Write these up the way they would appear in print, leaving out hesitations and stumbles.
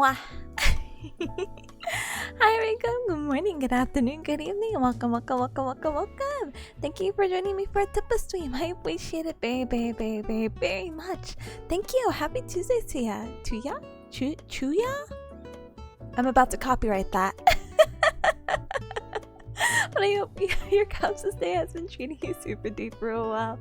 Mwah. Hi, Rico. Good morning, good afternoon, good evening. Welcome. Thank you for joining me for a Tippa stream. I appreciate it very much. Thank you. Happy Tuesday to ya. Chuya? I'm about to copyright that. But I hope your Cubs this day has been treating you super duper well.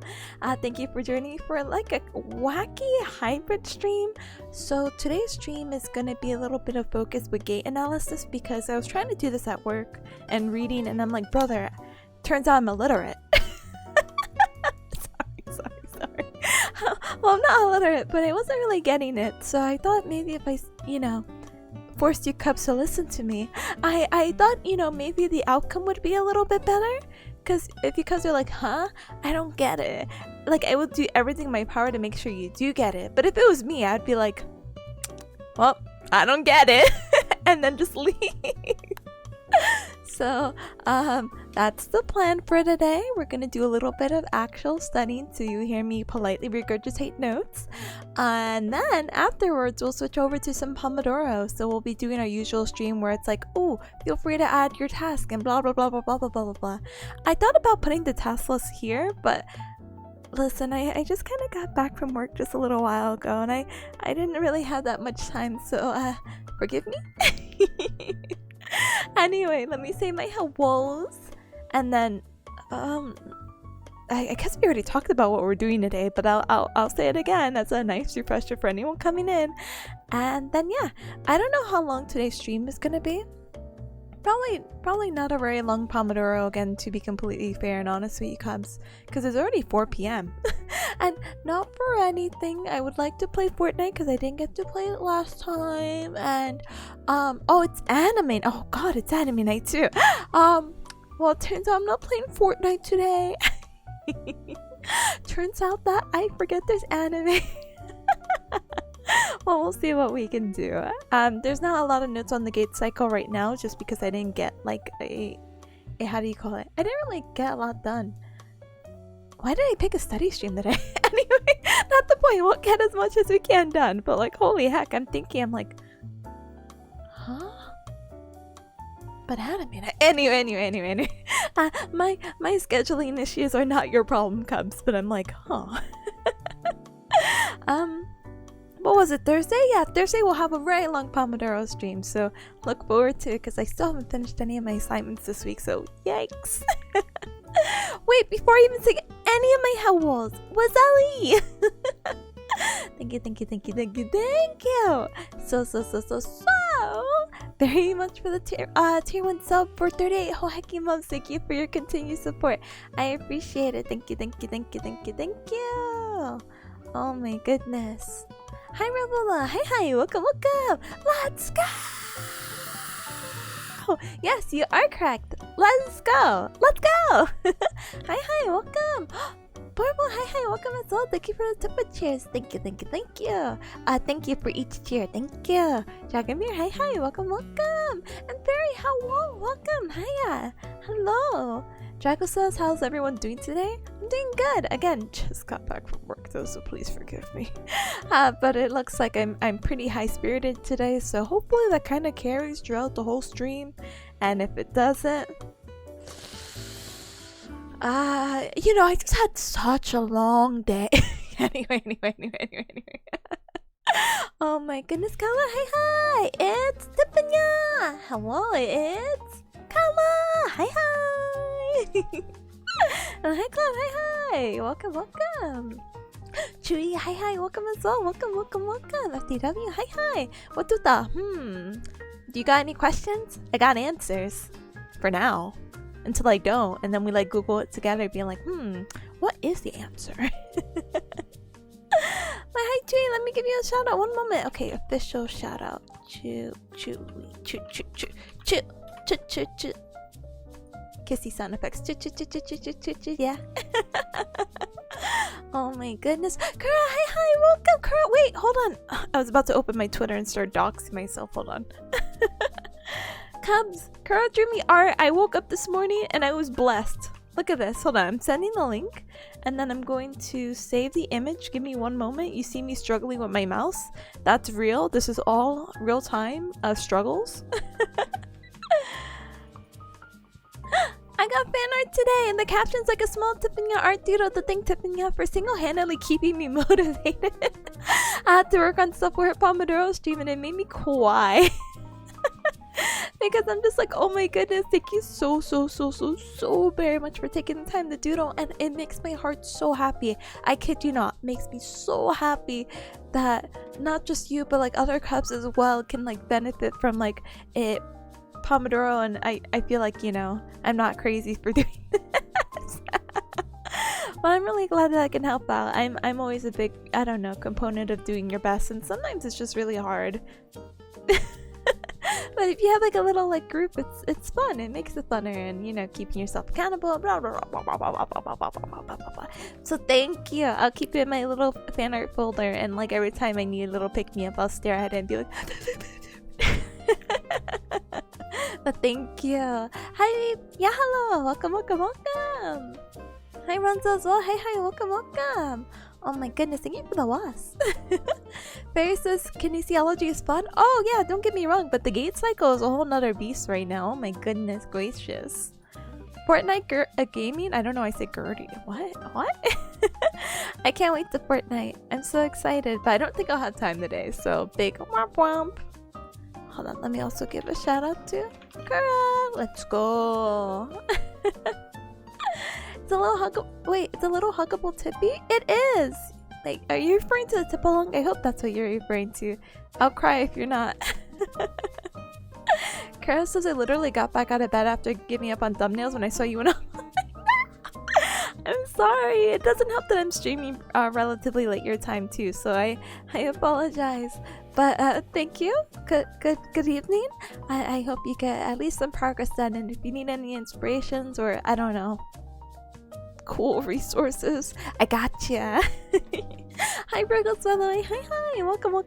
Thank you for joining me for like a wacky hybrid stream. So today's stream is gonna be a little bit of focus with gait analysis because I was trying to do this at work and reading, and I'm like, brother, turns out I'm illiterate. sorry. Well, I'm not illiterate, but I wasn't really getting it. So I thought maybe if I, forced you Cubs to listen to me, I thought, maybe the outcome would be a little bit better. Because if you Cubs are like, huh? I don't get it. Like, I would do everything in my power to make sure you do get it. But if it was me, I'd be like, well, I don't get it. And then just leave. So, that's the plan for today. We're gonna do a little bit of actual studying so you hear me politely regurgitate notes. And then afterwards, we'll switch over to some pomodoro. So we'll be doing our usual stream where it's like, oh, feel free to add your task and blah, blah, blah, blah, blah, blah, blah, blah. I thought about putting the task list here, but listen, I just kind of got back from work just a little while ago, and I didn't really have that much time, so, forgive me? Anyway, let me say my hellos, and then I guess we already talked about what we're doing today, but I'll say it again as a nice refresher for anyone coming in. And then yeah, I don't know how long today's stream is gonna be. Probably not a very long pomodoro again, to be completely fair and honest with you Cubs, because it's already 4 p.m. And not for anything, I would like to play Fortnite because I didn't get to play it last time. And oh, it's anime. Oh god, it's anime night too. Well, it turns out I'm not playing Fortnite today. Turns out that I forget there's anime. Well, we'll see what we can do. There's not a lot of notes on the gait cycle right now, just because I didn't get like a how do you call it? I didn't really get a lot done. Why did I pick a study stream today? Anyway, not the point. We'll get as much as we can done. But like, holy heck, I'm like, huh? But anime. Anyway. My scheduling issues are not your problem, Cubs. But I'm like, huh. What was it, Thursday? Yeah, Thursday we'll have a very long Pomodoro stream, so look forward to it because I still haven't finished any of my assignments this week, so yikes. Wait, before I even say any of my hellos, Wazali! Thank you. So very much for the tier 1 sub for 38 Hoheki months. Thank you for your continued support. I appreciate it. Thank you. Oh my goodness. Hi Rebella. Hi. Welcome. Let's go. Yes, you are correct. Let's go. Hi. Welcome. Purple. Hi. Welcome as well. Thank you for the Tippa cheers. Thank you. Thank you for each cheer. Thank you. Dragomir. Hi. Welcome. And Barry. Hello. Welcome. Hiya. Hello. Drago says, how's everyone doing today? I'm doing good. Again, just got back from work though, so please forgive me. But it looks like I'm pretty high-spirited today, so hopefully that kind of carries throughout the whole stream. And if it doesn't, I just had such a long day. Anyway. Oh my goodness, Kala, hi. It's Tipanya. Hello, it's Kala. Hi. And hi Cloud, hi. Welcome. Chewy, hi. Welcome as well. Welcome. FTW, hi. Watuta, do you got any questions? I got answers. For now. Until I don't. And then we like Google it together being like, what is the answer? My hi Chewy, let me give you a shout out. One moment. Okay, official shout out. Chewy. Kissy sound effects. Yeah. Oh my goodness. Kara, hi. Welcome. Kara, wait, hold on. I was about to open my Twitter and start doxing myself. Hold on. Cubs, Kara drew me art. I woke up this morning and I was blessed. Look at this. Hold on. I'm sending the link and then I'm going to save the image. Give me one moment. You see me struggling with my mouse. That's real. This is all real time struggles. I got fan art today and the caption's like a small Tipanya art doodle to thank Tipanya for single-handedly keeping me motivated. I had to work on stuff for her Pomodoro stream and it made me cry. Because I'm just like, oh my goodness, thank you so very much for taking the time to doodle, and it makes my heart so happy. I kid you not, makes me so happy that not just you but like other cubs as well can like benefit from like it Pomodoro, and I feel like, you know, I'm not crazy for doing this. But I'm really glad that I can help out. I'm always a big, I don't know, component of doing your best, and sometimes it's just really hard. But if you have like a little like group, it's fun. It makes it funner, and you know, keeping yourself accountable. Blah, blah, blah, blah, blah, blah, blah, blah, blah, blah, blah, blah. So thank you. I'll keep it in my little fan art folder, and like every time I need a little pick me up, I'll stare at it and be like. But thank you. Hi, yeah, hello. Welcome. Hi, Ronzo as well. Hi, welcome. Oh my goodness, thank you for the wasp. Barry says, kinesiology is fun? Oh yeah, don't get me wrong, but the gait cycle is a whole nother beast right now. Oh my goodness gracious. Fortnite gaming? I don't know, I say Gertie. What? I can't wait to Fortnite. I'm so excited, but I don't think I'll have time today, so big womp womp. Hold on, let me also give a shout out to Kara. Let's go. It's a little huggable tippy? It is! Like, are you referring to the tip along? I hope that's what you're referring to. I'll cry if you're not. Kara says I literally got back out of bed after giving up on thumbnails when I saw you went online. I'm sorry. It doesn't help that I'm streaming relatively late your time too, so I apologize. But thank you. Good evening. I hope you get at least some progress done, and if you need any inspirations or I don't know, cool resources, I gotcha. Hi Briggles, by the way. Hi. Welcome. I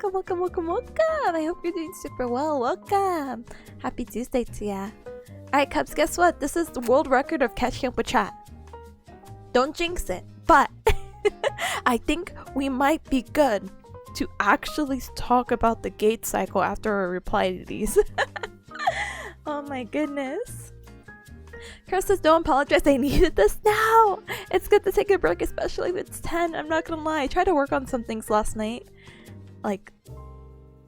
hope you're doing super well. Welcome. Happy Tuesday to ya. Alright, Cubs, guess what? This is the world record of catching up with chat. Don't jinx it, but I think we might be good to actually talk about the gait cycle after I reply to these. Oh my goodness. Chris says, don't apologize, I needed this now. It's good to take a break, especially if it's 10. I'm not gonna lie, I tried to work on some things last night. Like,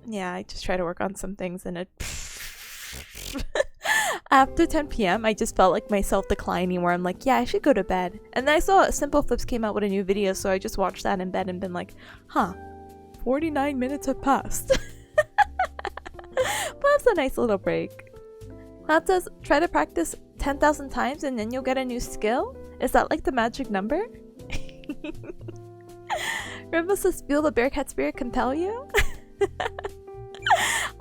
yeah, I just tried to work on some things and it... After 10 p.m, I just felt like myself declining where I'm like, yeah, I should go to bed. And then I saw Simple Flips came out with a new video, so I just watched that in bed and been like, huh, 49 minutes have passed. But that's a nice little break. Cloud says, try to practice 10,000 times and then you'll get a new skill? Is that like the magic number? Riva says, feel the bearcat spirit compel you?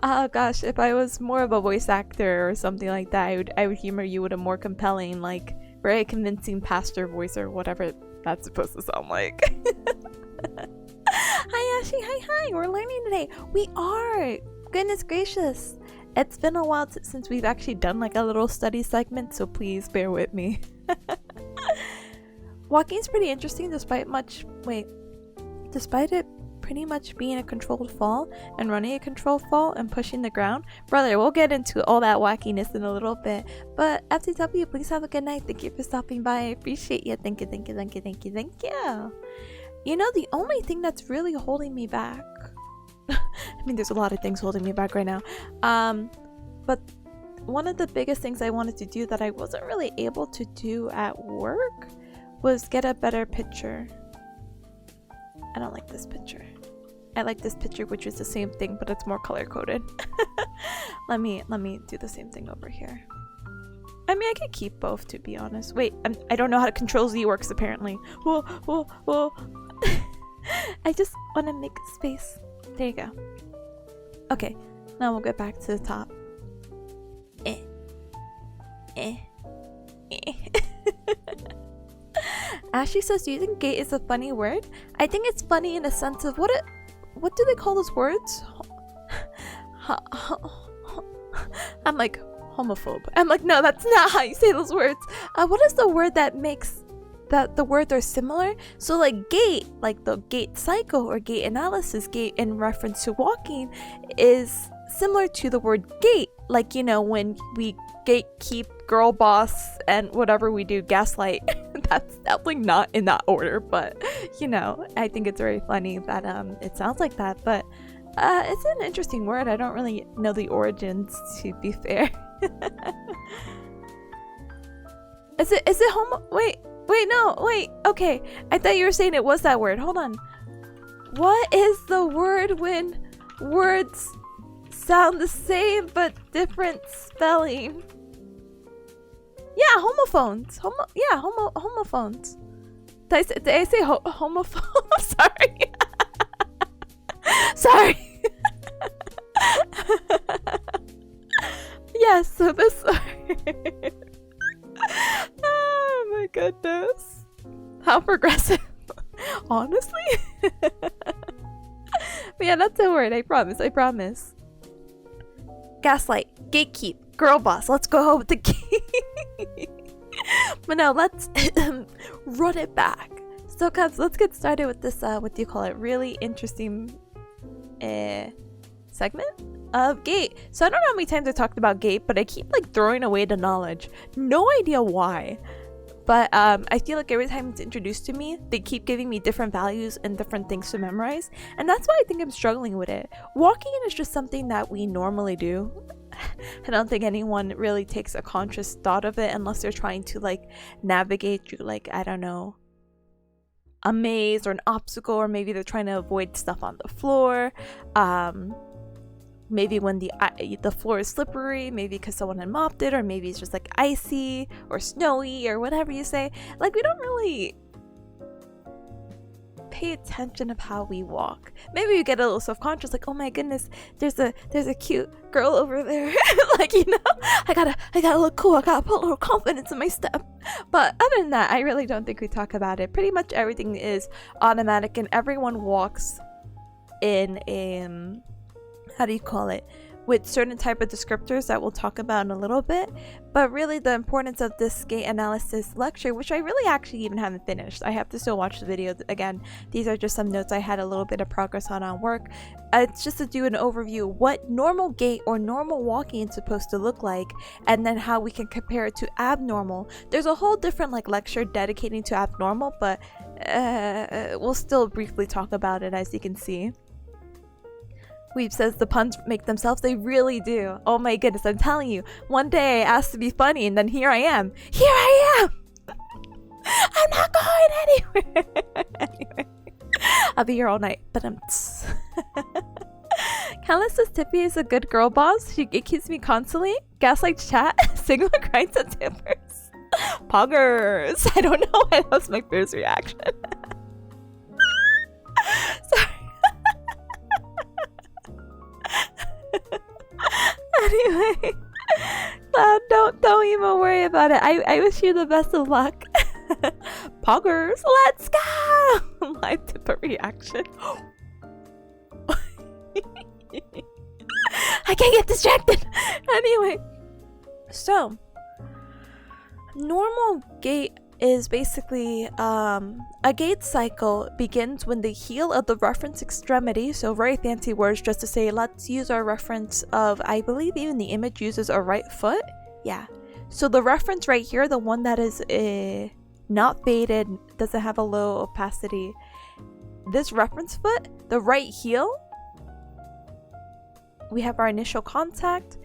Oh gosh, if I was more of a voice actor or something like that, I would humor you with a more compelling, like, very convincing pastor voice or whatever that's supposed to sound like. Hi Ashi, hi, we're learning today. We are! Goodness gracious. It's been a while since we've actually done like a little study segment, so please bear with me. Walking's pretty interesting despite it pretty much being a controlled fall and running a controlled fall and pushing the ground. Brother, we'll get into all that wackiness in a little bit. But FTW, please have a good night. Thank you for stopping by. I appreciate you. Thank you. You know, the only thing that's really holding me back... I mean, there's a lot of things holding me back right now. But one of the biggest things I wanted to do that I wasn't really able to do at work was get a better picture. I don't like this picture. I like this picture, which is the same thing, but it's more color coded. Let me do the same thing over here. I mean, I could keep both, to be honest. Wait, I don't know how to control Z works apparently. Whoa. I just want to make space. There you go. Okay, now we'll get back to the top. Ashley says, do you think gait is a funny word? I think it's funny in a sense of what do they call those words? I'm like, homophobe. I'm like, no, that's not how you say those words. What is the word that makes that the words are similar? So like gait, like the gait cycle or gait analysis, gait in reference to walking is similar to the word gate. Like, you know, when we gatekeep, girl boss, and whatever we do, gaslight. That's definitely not in that order, but you know, I think it's very funny that it sounds like that. But it's an interesting word. I don't really know the origins, to be fair. Is it homo? Wait, no, wait. Okay, I thought you were saying it was that word. Hold on. What is the word when words sound the same but different spelling? Yeah, homophones. Homophones. Did I say homophone? Sorry. Sorry. Yes, so this. Oh my goodness. How progressive. Honestly. But yeah, that's a word. I promise. Gaslight, gatekeep, girl boss. Let's go home with the key. But no, let's run it back. So, Cubs, let's get started with this. What do you call it? Really interesting segment of gait. So I don't know how many times I talked about gait, but I keep like throwing away the knowledge. No idea why. But I feel like every time it's introduced to me, they keep giving me different values and different things to memorize. And that's why I think I'm struggling with it. Walking is just something that we normally do. I don't think anyone really takes a conscious thought of it unless they're trying to like navigate through, like, I don't know, a maze or an obstacle, or maybe they're trying to avoid stuff on the floor. Maybe when the floor is slippery, maybe because someone had mopped it, or maybe it's just like icy or snowy or whatever you say. Like, we don't really pay attention of how we walk. Maybe you get a little self-conscious, like, oh my goodness, there's a cute girl over there. Like, you know, I gotta look cool, I gotta put a little confidence in my step. But other than that, I really don't think we talk about it. Pretty much everything is automatic, and everyone walks in a how do you call it, with certain type of descriptors that we'll talk about in a little bit. But really the importance of this gait analysis lecture, which I really actually even haven't finished, I have to still watch the video again. These are just some notes I had a little bit of progress on work. It's just to do an overview what normal gait or normal walking is supposed to look like, and then how we can compare it to abnormal. There's a whole different like lecture dedicating to abnormal, but we'll still briefly talk about it. As you can see, Weeb says the puns make themselves. They really do. Oh my goodness, I'm telling you. One day I asked to be funny, and then here I am. I'm not going anywhere. Anyway, I'll be here all night. But Callus says Tippy is a good girl boss. It keeps me constantly. Gaslight chat. Sigma grinds and tippers. Poggers. I don't know why that was my first reaction. Sorry. Anyway, don't even worry about it. I wish you the best of luck. Poggers, let's go! Live tipper reaction. I can't get distracted. Anyway, so normal gait is basically a gait cycle begins when the heel of the reference extremity, so very fancy words just to say let's use our reference of, I believe even the image uses a right foot. Yeah, so the reference right here, the one that is not faded, doesn't have a low opacity, this reference foot, the right heel, we have our initial contact.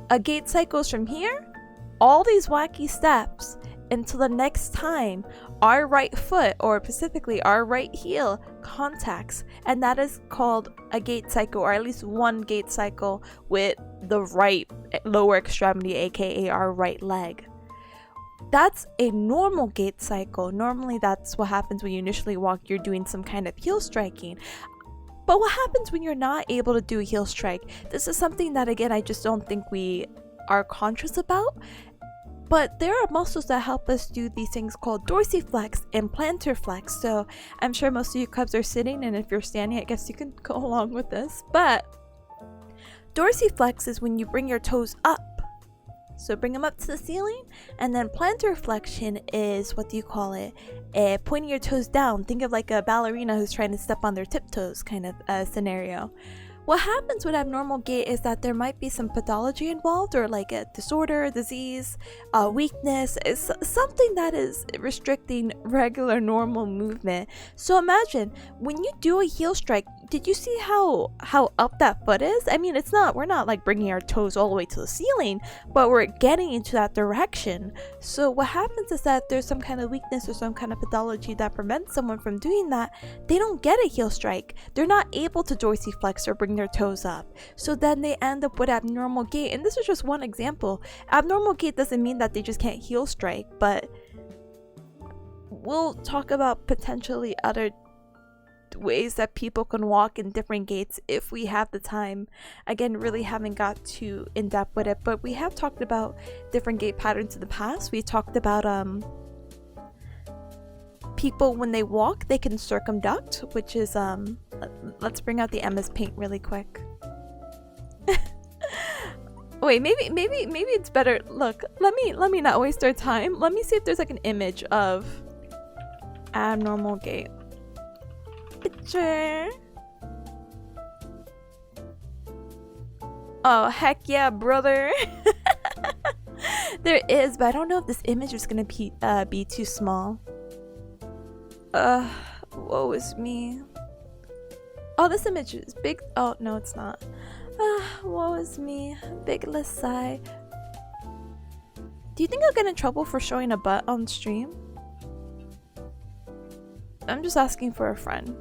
A gait cycles from here, all these wacky steps, until the next time our right foot, or specifically our right heel, contacts, and that is called a gait cycle, or at least one gait cycle with the right lower extremity, aka our right leg. That's a normal gait cycle. Normally that's what happens when you initially walk. You're doing some kind of heel striking. But what happens when you're not able to do a heel strike? This is something that, again, I just don't think we are conscious about. But there are muscles that help us do these things called dorsiflex and plantar flex. So I'm sure most of you cubs are sitting, and if you're standing, I guess you can go along with this. But dorsiflex is when you bring your toes up. So bring them up to the ceiling, and then plantar flexion is, what do you call it? Pointing your toes down. Think of like a ballerina who's trying to step on their tiptoes kind of scenario. What happens with abnormal gait is that there might be some pathology involved, or like a disorder, disease, weakness, is something that is restricting regular normal movement. So imagine when you do a heel strike, did you see how up that foot is? I mean, we're not like bringing our toes all the way to the ceiling, but we're getting into that direction. So what happens is that there's some kind of weakness or some kind of pathology that prevents someone from doing that. They don't get a heel strike. They're not able to dorsiflex or bring their toes up. So then they end up with abnormal gait. And this is just one example. Abnormal gait doesn't mean that they just can't heel strike, but we'll talk about potentially other ways that people can walk in different gaits if we have the time. Again, really haven't got too in depth with it, but we have talked about different gait patterns in the past. We talked about people when they walk, they can circumduct, which is let's bring out the MS Paint really quick. Wait, maybe it's better. Look, let me not waste our time. Let me see if there's like an image of abnormal gait. Picture. Oh heck yeah, brother. There is, but I don't know if this image is gonna be too small. Woe is me. Oh, this image is big. Oh no, it's not. Woe is me. Bigless sigh. Do you think I'll get in trouble for showing a butt on stream? I'm just asking for a friend.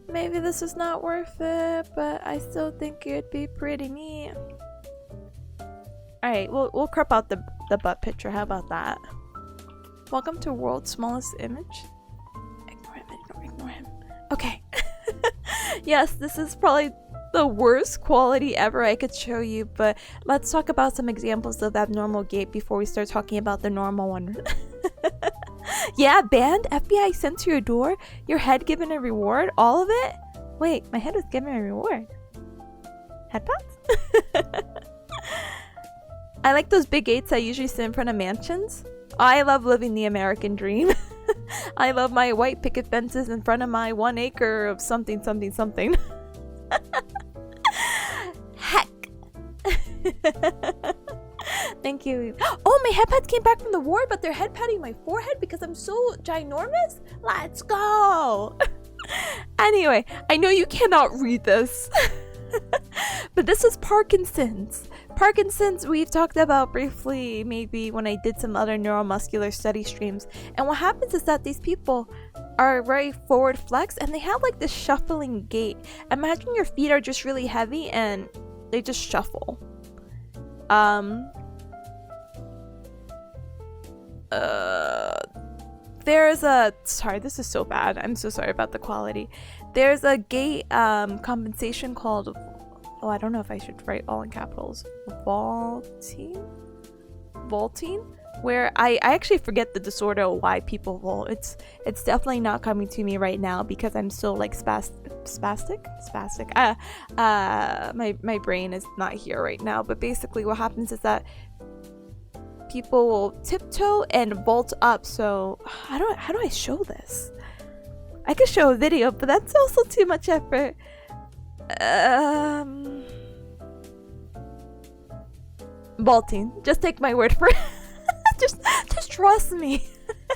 Maybe this is not worth it, but I still think it'd be pretty neat. Alright, we'll crop out the butt picture. How about that? Welcome to world's smallest image. Ignore him. Okay. Yes, this is probably the worst quality ever I could show you, but let's talk about some examples of abnormal gait before we start talking about the normal one. Yeah, banned, FBI sent to your door, your head given a reward, all of it? Wait, my head was given a reward. Headpats? I like those big gates I usually sit in front of mansions. I love living the American dream. I love my white picket fences in front of my 1 acre of something. Heck. Thank you. Oh, my head pads came back from the war, but they're head patting my forehead because I'm so ginormous? Let's go. Anyway, I know you cannot read this. But this is Parkinson's. Parkinson's we've talked about briefly maybe when I did some other neuromuscular study streams. And what happens is that these people are very forward flex and they have like this shuffling gait. Imagine your feet are just really heavy and they just shuffle. There's a, sorry, this is so bad. I'm so sorry about the quality. There's a gait compensation called, oh, I don't know if I should write all in capitals. Vaulting, where I actually forget the disorder of why people vault. It's definitely not coming to me right now because I'm so like spastic. My brain is not here right now. But basically, what happens is that people will tiptoe and vault up. So how do I show this? I could show a video, but that's also too much effort. Vaulting. Just take my word for it. just trust me.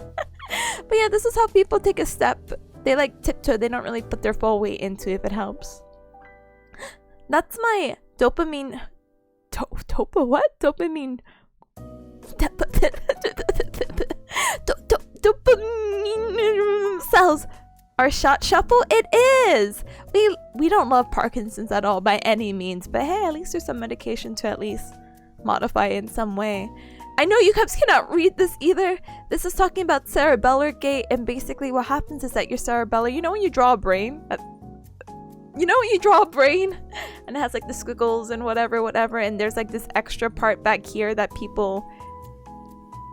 But yeah, this is how people take a step. They like tiptoe. They don't really put their full weight into it, if it helps. That's my dopamine. Dopamine. Dopamine cells are shot shuffle. It is. We don't love Parkinson's at all by any means, but hey, at least there's some medication to at least modify it in some way. I know you guys cannot read this either. This is talking about cerebellar gait, and basically what happens is that your cerebellar, you know when you draw a brain? And it has like the squiggles and whatever, and there's like this extra part back here that people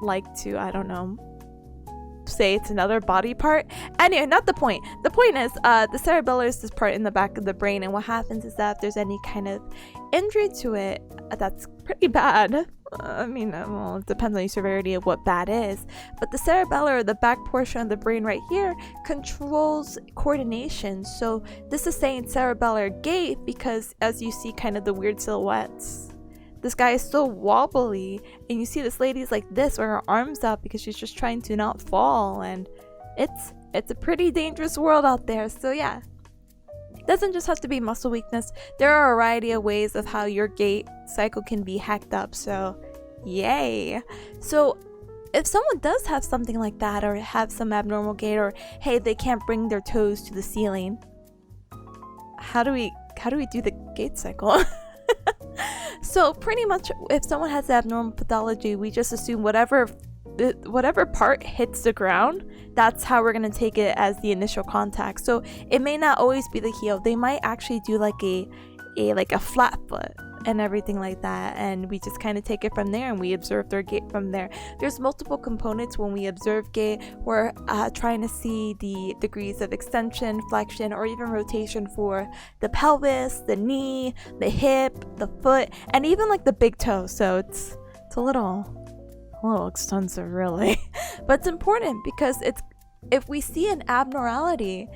like to, I don't know, say it's another body part. Anyway, not the point. The point is the cerebellum is this part in the back of the brain, and what happens is that if there's any kind of injury to it, that's pretty bad. I mean, well, it depends on the severity of what bad is, but the cerebellum, or the back portion of the brain right here, controls coordination. So this is saying cerebellar gait because, as you see kind of the weird silhouettes, this guy is so wobbly, and you see this lady's like this with her arms up because she's just trying to not fall, and it's a pretty dangerous world out there. So yeah, it doesn't just have to be muscle weakness. There are a variety of ways of how your gait cycle can be hacked up, so yay. So if someone does have something like that, or have some abnormal gait, or hey, they can't bring their toes to the ceiling, how do we do the gait cycle? So pretty much if someone has abnormal pathology, we just assume whatever part hits the ground, that's how we're going to take it as the initial contact. So it may not always be the heel. They might actually do like a flat foot and everything like that, and we just kind of take it from there, and we observe their gait from there. There's multiple components when we observe gait. We're trying to see the degrees of extension, flexion, or even rotation for the pelvis, the knee, the hip, the foot, and even like the big toe. So it's a little extensive, really. But it's important because if we see an abnormality,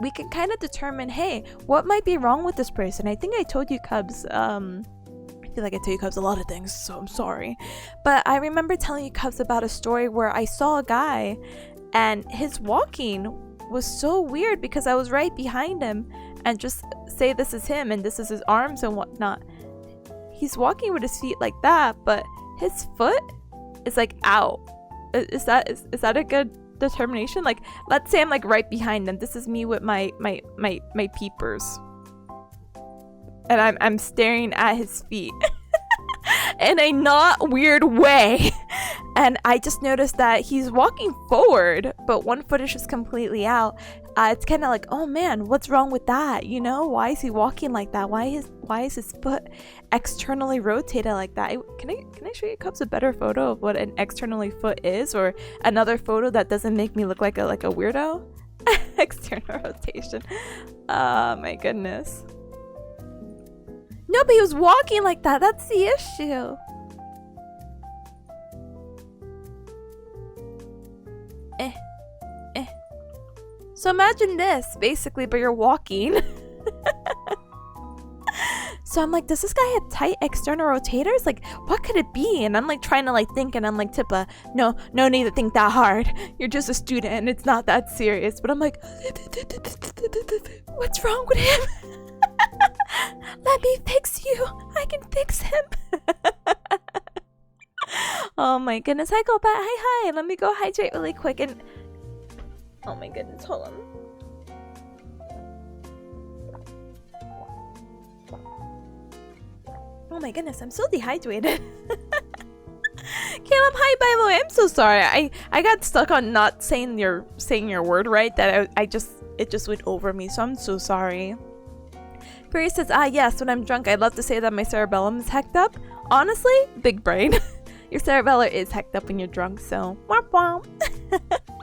we can kind of determine, hey, what might be wrong with this person. I think I told you, Cubs, I feel like I tell you, Cubs, a lot of things, so I'm sorry. But I remember telling you, Cubs, about a story where I saw a guy and his walking was so weird because I was right behind him, and just say this is him and this is his arms and whatnot. He's walking with his feet like that, but his foot is like out. Is that a good determination? Like, let's say I'm like right behind them. This is me with my peepers, and I'm staring at his feet in a not weird way, and I just noticed that he's walking forward, but one foot is just completely out. It's kind of like, oh man, what's wrong with that? You know, why is he walking like that? Why is his foot externally rotated like that? Can I show you, Cubs, a better photo of what an externally foot is, or another photo that doesn't make me look like a weirdo? External rotation. Oh my goodness. No, but he was walking like that. That's the issue. So imagine this, basically, but you're walking. So I'm like, does this guy have tight external rotators? Like, what could it be? And I'm like trying to like think, and I'm like, Tippa, no need to think that hard. You're just a student and it's not that serious. But I'm like, what's wrong with him? Let me fix you. I can fix him. Oh my goodness. Hi, go back. Hi. Let me go hydrate really quick. And oh my goodness, hold on. Oh my goodness, I'm so dehydrated. Caleb, hi, by the way. I'm so sorry. I got stuck on not saying your word right. That it just went over me. So I'm so sorry. Perry says, yes, when I'm drunk, I'd love to say that my cerebellum is hacked up. Honestly, big brain. Your cerebellum is hacked up when you're drunk. So womp womp.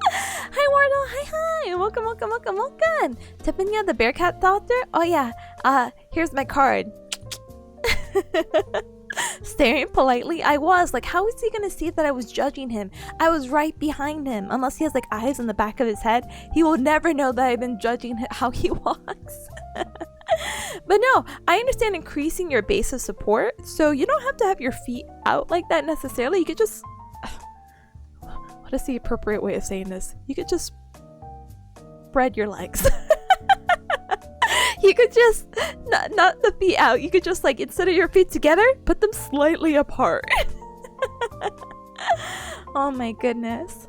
Hi, Wardle. Hi. Welcome. Tipanya, the bearcat doctor. Oh yeah. Here's my card. Staring politely. I was like, how is he gonna see that I was judging him? I was right behind him. Unless he has like eyes in the back of his head, he will never know that I've been judging how he walks. But no, I understand increasing your base of support, so you don't have to have your feet out like that necessarily. You could just, what is the appropriate way of saying this? You could just spread your legs. You could just, not the feet out, you could just like, instead of your feet together, put them slightly apart. Oh my goodness.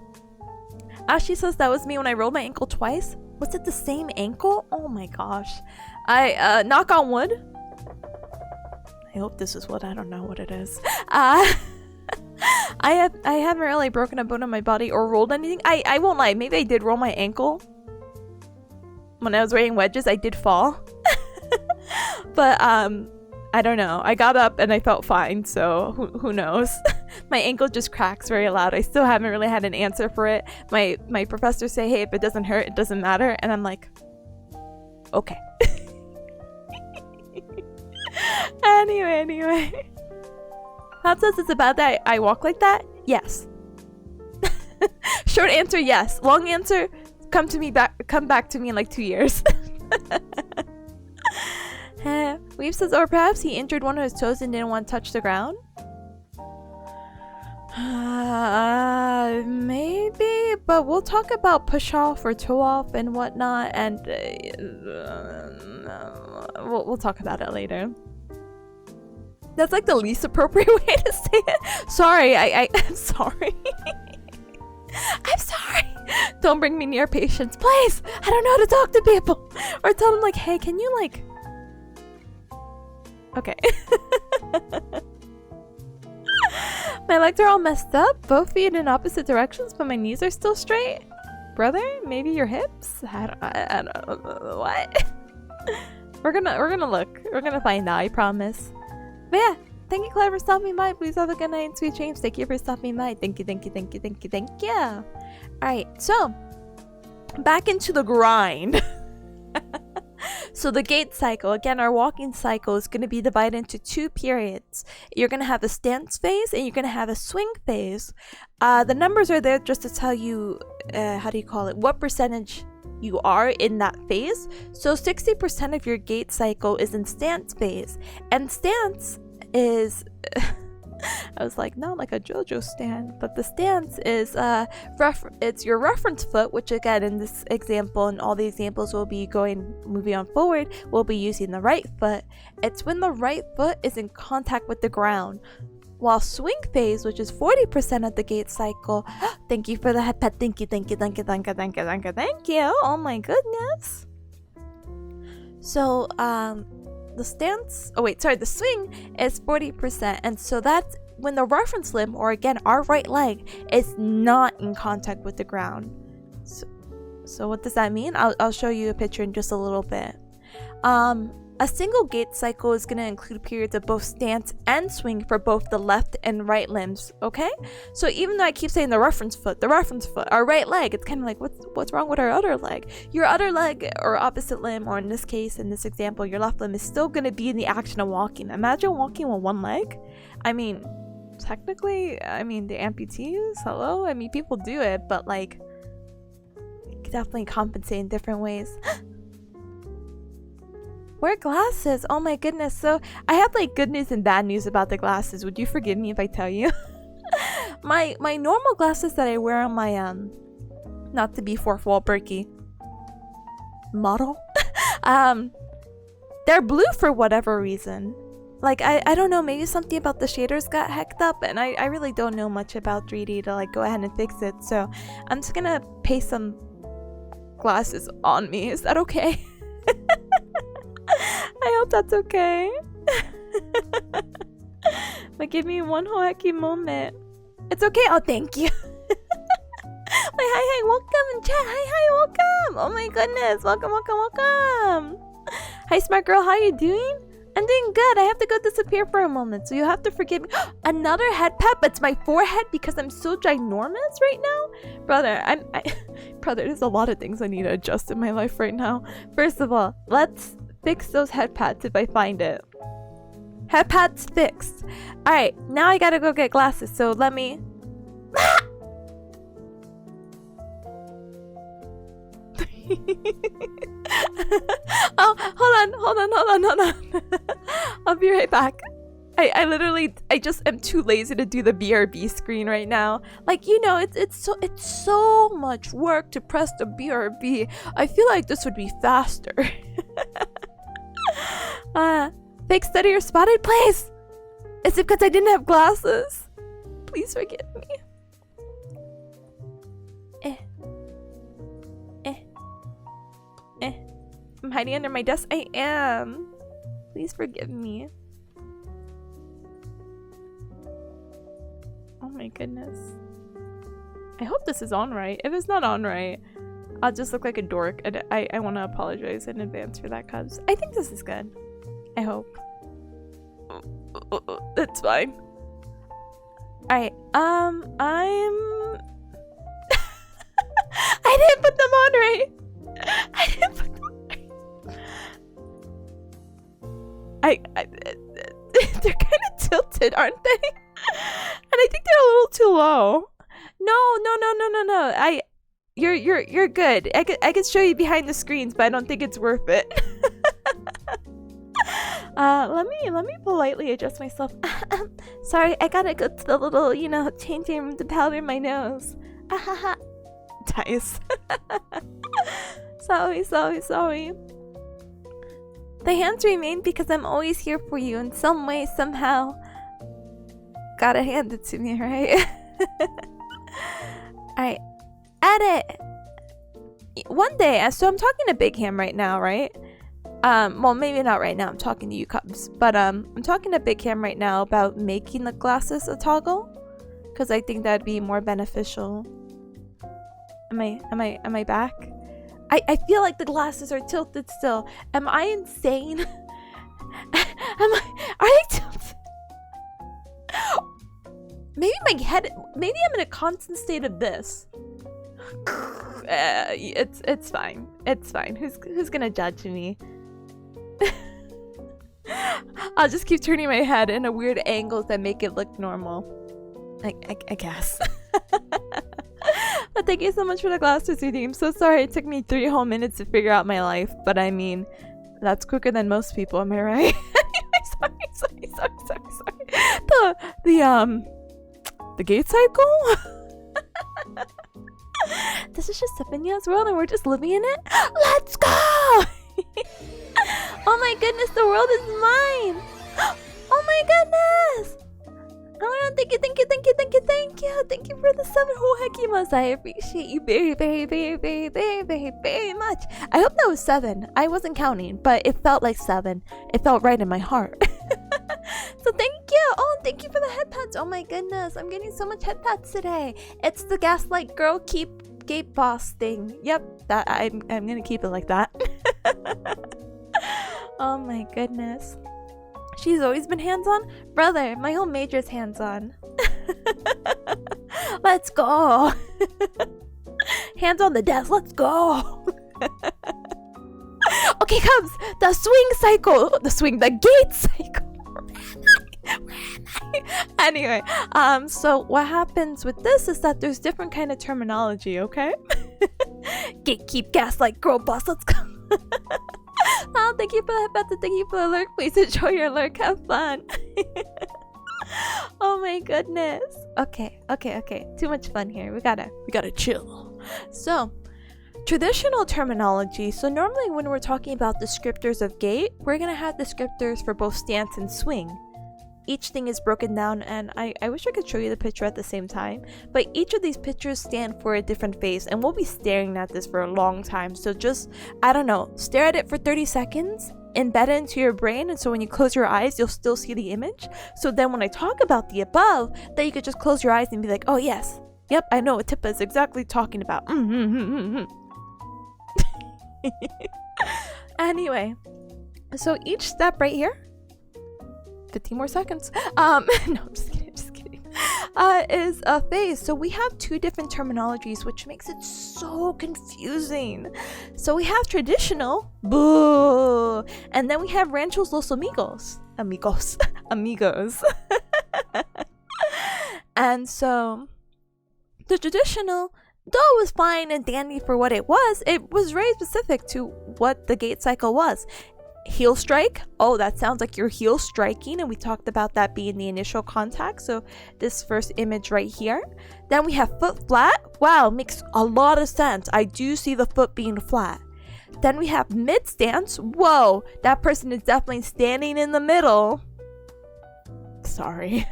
Ashley says that was me when I rolled my ankle twice. Was it the same ankle? Oh my gosh. I knock on wood. I hope this is what, I don't know what it is. I haven't really broken a bone in my body or rolled anything. I won't lie, maybe I did roll my ankle. When I was wearing wedges, I did fall. But I don't know. I got up and I felt fine, so who knows? My ankle just cracks very loud. I still haven't really had an answer for it. My professors say, hey, if it doesn't hurt, it doesn't matter. And I'm like, okay. Anyway. How says it's about that I walk like that? Yes. Short answer, yes. Long answer, come back to me in like 2 years. Weave says, or perhaps he injured one of his toes and didn't want to touch the ground. Maybe, but we'll talk about push off or toe off and whatnot, and we'll talk about it later. That's like the least appropriate way to say it. Sorry, I'm sorry. I'm sorry. Don't bring me near patients, please. I don't know how to talk to people. Or tell them like, hey, can you like... Okay. My legs are all messed up, both feet in opposite directions, but my knees are still straight. Brother, maybe your hips? I don't know. What? We're gonna look. We're gonna find out, I promise. But yeah, thank you, Claire, for stopping by. Please have a good night and sweet dreams. Thank you for stopping by. Thank you. Alright, so back into the grind. So the gait cycle, again, our walking cycle is going to be divided into 2 periods. You're going to have a stance phase and you're going to have a swing phase. The numbers are there just to tell you, what percentage you are in that phase. So 60% of your gait cycle is in stance phase. And stance is... I was like, not like a JoJo stand, but the stance is it's your reference foot, which again in this example and all the examples we'll be moving on forward, we'll be using the right foot. It's when the right foot is in contact with the ground. While swing phase, which is 40% of the gait cycle, thank you for the head pet, thank you. Oh my goodness. So the swing is 40%, and so that's when the reference limb, or again our right leg, is not in contact with the ground. So what does that mean? I'll show you a picture in just a little bit. A single gait cycle is going to include periods of both stance and swing for both the left and right limbs, okay? So even though I keep saying the reference foot, our right leg, it's kind of like, what's wrong with our other leg? Your other leg or opposite limb, or in this case, in this example, your left limb is still going to be in the action of walking. Imagine walking with one leg. I mean, technically, the amputees, hello? I mean, people do it, but like, you can definitely compensate in different ways. Wear glasses. Oh my goodness. So I have like good news and bad news about the glasses. Would you forgive me if I tell you? my normal glasses that I wear on my not to be fourth wall breaky model, they're blue for whatever reason. Like I don't know, maybe something about the shaders got hecked up, and I really don't know much about 3D to like go ahead and fix it. So I'm just gonna paste some glasses on me. Is that okay? I hope that's okay. But give me one whole hecky moment. It's okay. Oh, thank you. Hi, welcome in chat. Hi, welcome. Oh my goodness. Welcome. Hi, smart girl. How you doing? I'm doing good. I have to go disappear for a moment, so you'll have to forgive me. Another head pat, but it's my forehead because I'm so ginormous right now. Brother, brother, there's a lot of things I need to adjust in my life right now. First of all, let's fix those head pads if I find it. Head pads fixed. Alright, now I gotta go get glasses, so let me... Oh, hold on. I'll be right back. I literally just am too lazy to do the BRB screen right now. Like, you know, it's so much work to press the BRB. I feel like this would be faster. Fake study or spotted, please. Is it because I didn't have glasses? Please forgive me. I'm hiding under my desk. I am. Please forgive me. Oh my goodness. I hope this is on right. If it's not on right, I'll just look like a dork. And I want to apologize in advance for that, cuz I think this is good. I hope. That's fine. Alright, I'm... I didn't put them on right. I didn't put them right. They're kind of tilted, aren't they? And I think they're a little too low. No. You're good. I could show you behind the screens, but I don't think it's worth it. Let me politely adjust myself. Sorry, I gotta go to the little, changing room to powder my nose. Nice. Sorry. The hands remain because I'm always here for you in some way, somehow. Gotta hand it to me, right? Alright. Edit! One day, so I'm talking to Big Ham right now, right? Well, maybe not right now. I'm talking to you Cubs. But, I'm talking to Big Ham right now about making the glasses a toggle. Because I think that'd be more beneficial. Am I back? I feel like the glasses are tilted still. Am I insane? Are they tilted? Maybe my head, maybe I'm in a constant state of this. It's fine. It's fine. Who's gonna judge me? I'll just keep turning my head in a weird angles that make it look normal. I guess. But thank you so much for the glasses redeem. I'm so sorry it took me 3 whole minutes to figure out my life. But I mean, that's quicker than most people, am I right? Anyway, sorry. The gait cycle? This is just Tipanya's world and we're just living in it? Let's go! Oh my goodness, the world is mine! Oh my goodness! Oh, thank you. Thank you for the 7 whole hekimas. I appreciate you very much. I hope that was 7. I wasn't counting, but it felt like 7. It felt right in my heart. So thank you. Oh, thank you for the head pats. Oh my goodness, I'm getting so much head pats today. It's the Gaslight Girl Keep Gate Boss thing. Yep, that I'm gonna keep it like that. Oh my goodness. She's always been hands-on? Brother, my whole major's hands-on. Let's go. Hands on the desk, let's go. Okay, Cubs, the gait cycle. Anyway, so what happens with this is that there's different kind of terminology, okay? Gatekeep, gaslight, girl boss, let's go. Oh, thank you for the headband, thank you for the lurk. Please enjoy your lurk, have fun. Oh my goodness. Okay. Too much fun here. We gotta chill. So, traditional terminology. So normally when we're talking about descriptors of gait, we're gonna have descriptors for both stance and swing. Each thing is broken down, and I wish I could show you the picture at the same time, but each of these pictures stand for a different phase, and we'll be staring at this for a long time. So just, I don't know, stare at it for 30 seconds, embed it into your brain, and so when you close your eyes, you'll still see the image. So then when I talk about the above, that you could just close your eyes and be like, oh yes, yep, I know what Tippa is exactly talking about. Anyway, so each step right here, 15 more seconds. No, I'm just kidding. Is a phase. So we have 2 different terminologies, which makes it so confusing. So we have traditional, boo, and then we have ranchos los amigos. And so the traditional, though it was fine and dandy for what it was very specific to what the gait cycle was. Heel strike, oh, that sounds like you're heel striking, and we talked about that being the initial contact. So this first image right here. Then we have foot flat. Wow, makes a lot of sense. I do see the foot being flat. Then we have mid stance. Whoa, that person is definitely standing in the middle. Sorry.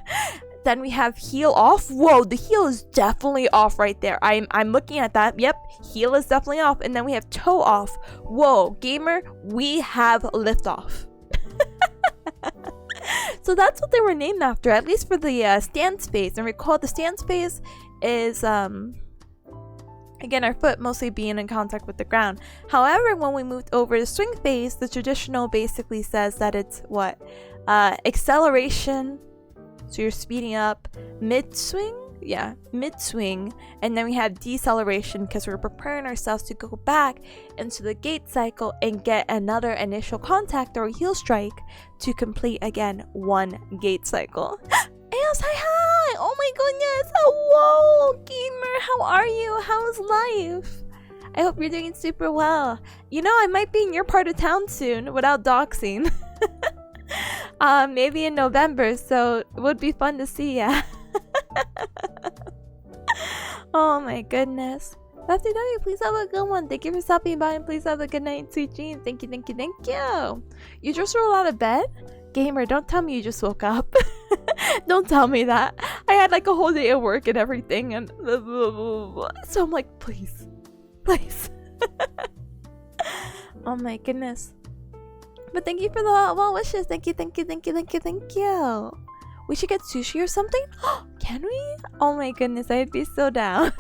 Then we have heel off. Whoa, the heel is definitely off right there. I'm looking at that. Yep, heel is definitely off. And then we have toe off. Whoa, gamer, we have lift off. So that's what they were named after, at least for the stance phase. And recall the stance phase is Again, our foot mostly being in contact with the ground. However, when we moved over to swing phase, the traditional basically says that it's what? Acceleration. So you're speeding up mid-swing? Yeah, mid-swing. And then we have deceleration because we're preparing ourselves to go back into the gait cycle and get another initial contact or heel strike to complete, again, one gait cycle. Eos, hi! Oh my goodness! Hello, gamer! How are you? How's life? I hope you're doing super well. You know, I might be in your part of town soon without doxing. Maybe in November, so it would be fun to see ya. Oh my goodness. FTW, please have a good one. Thank you for stopping by and please have a good night, sweet dreams. Thank you, thank you, thank you. You just rolled out of bed? Gamer, don't tell me you just woke up. Don't tell me that. I had like a whole day of work and everything, and so I'm like, please, please. Oh my goodness. But thank you for the well wishes. Thank you, thank you, thank you, thank you, thank you. We should get sushi or something? Can we? Oh my goodness, I'd be so down.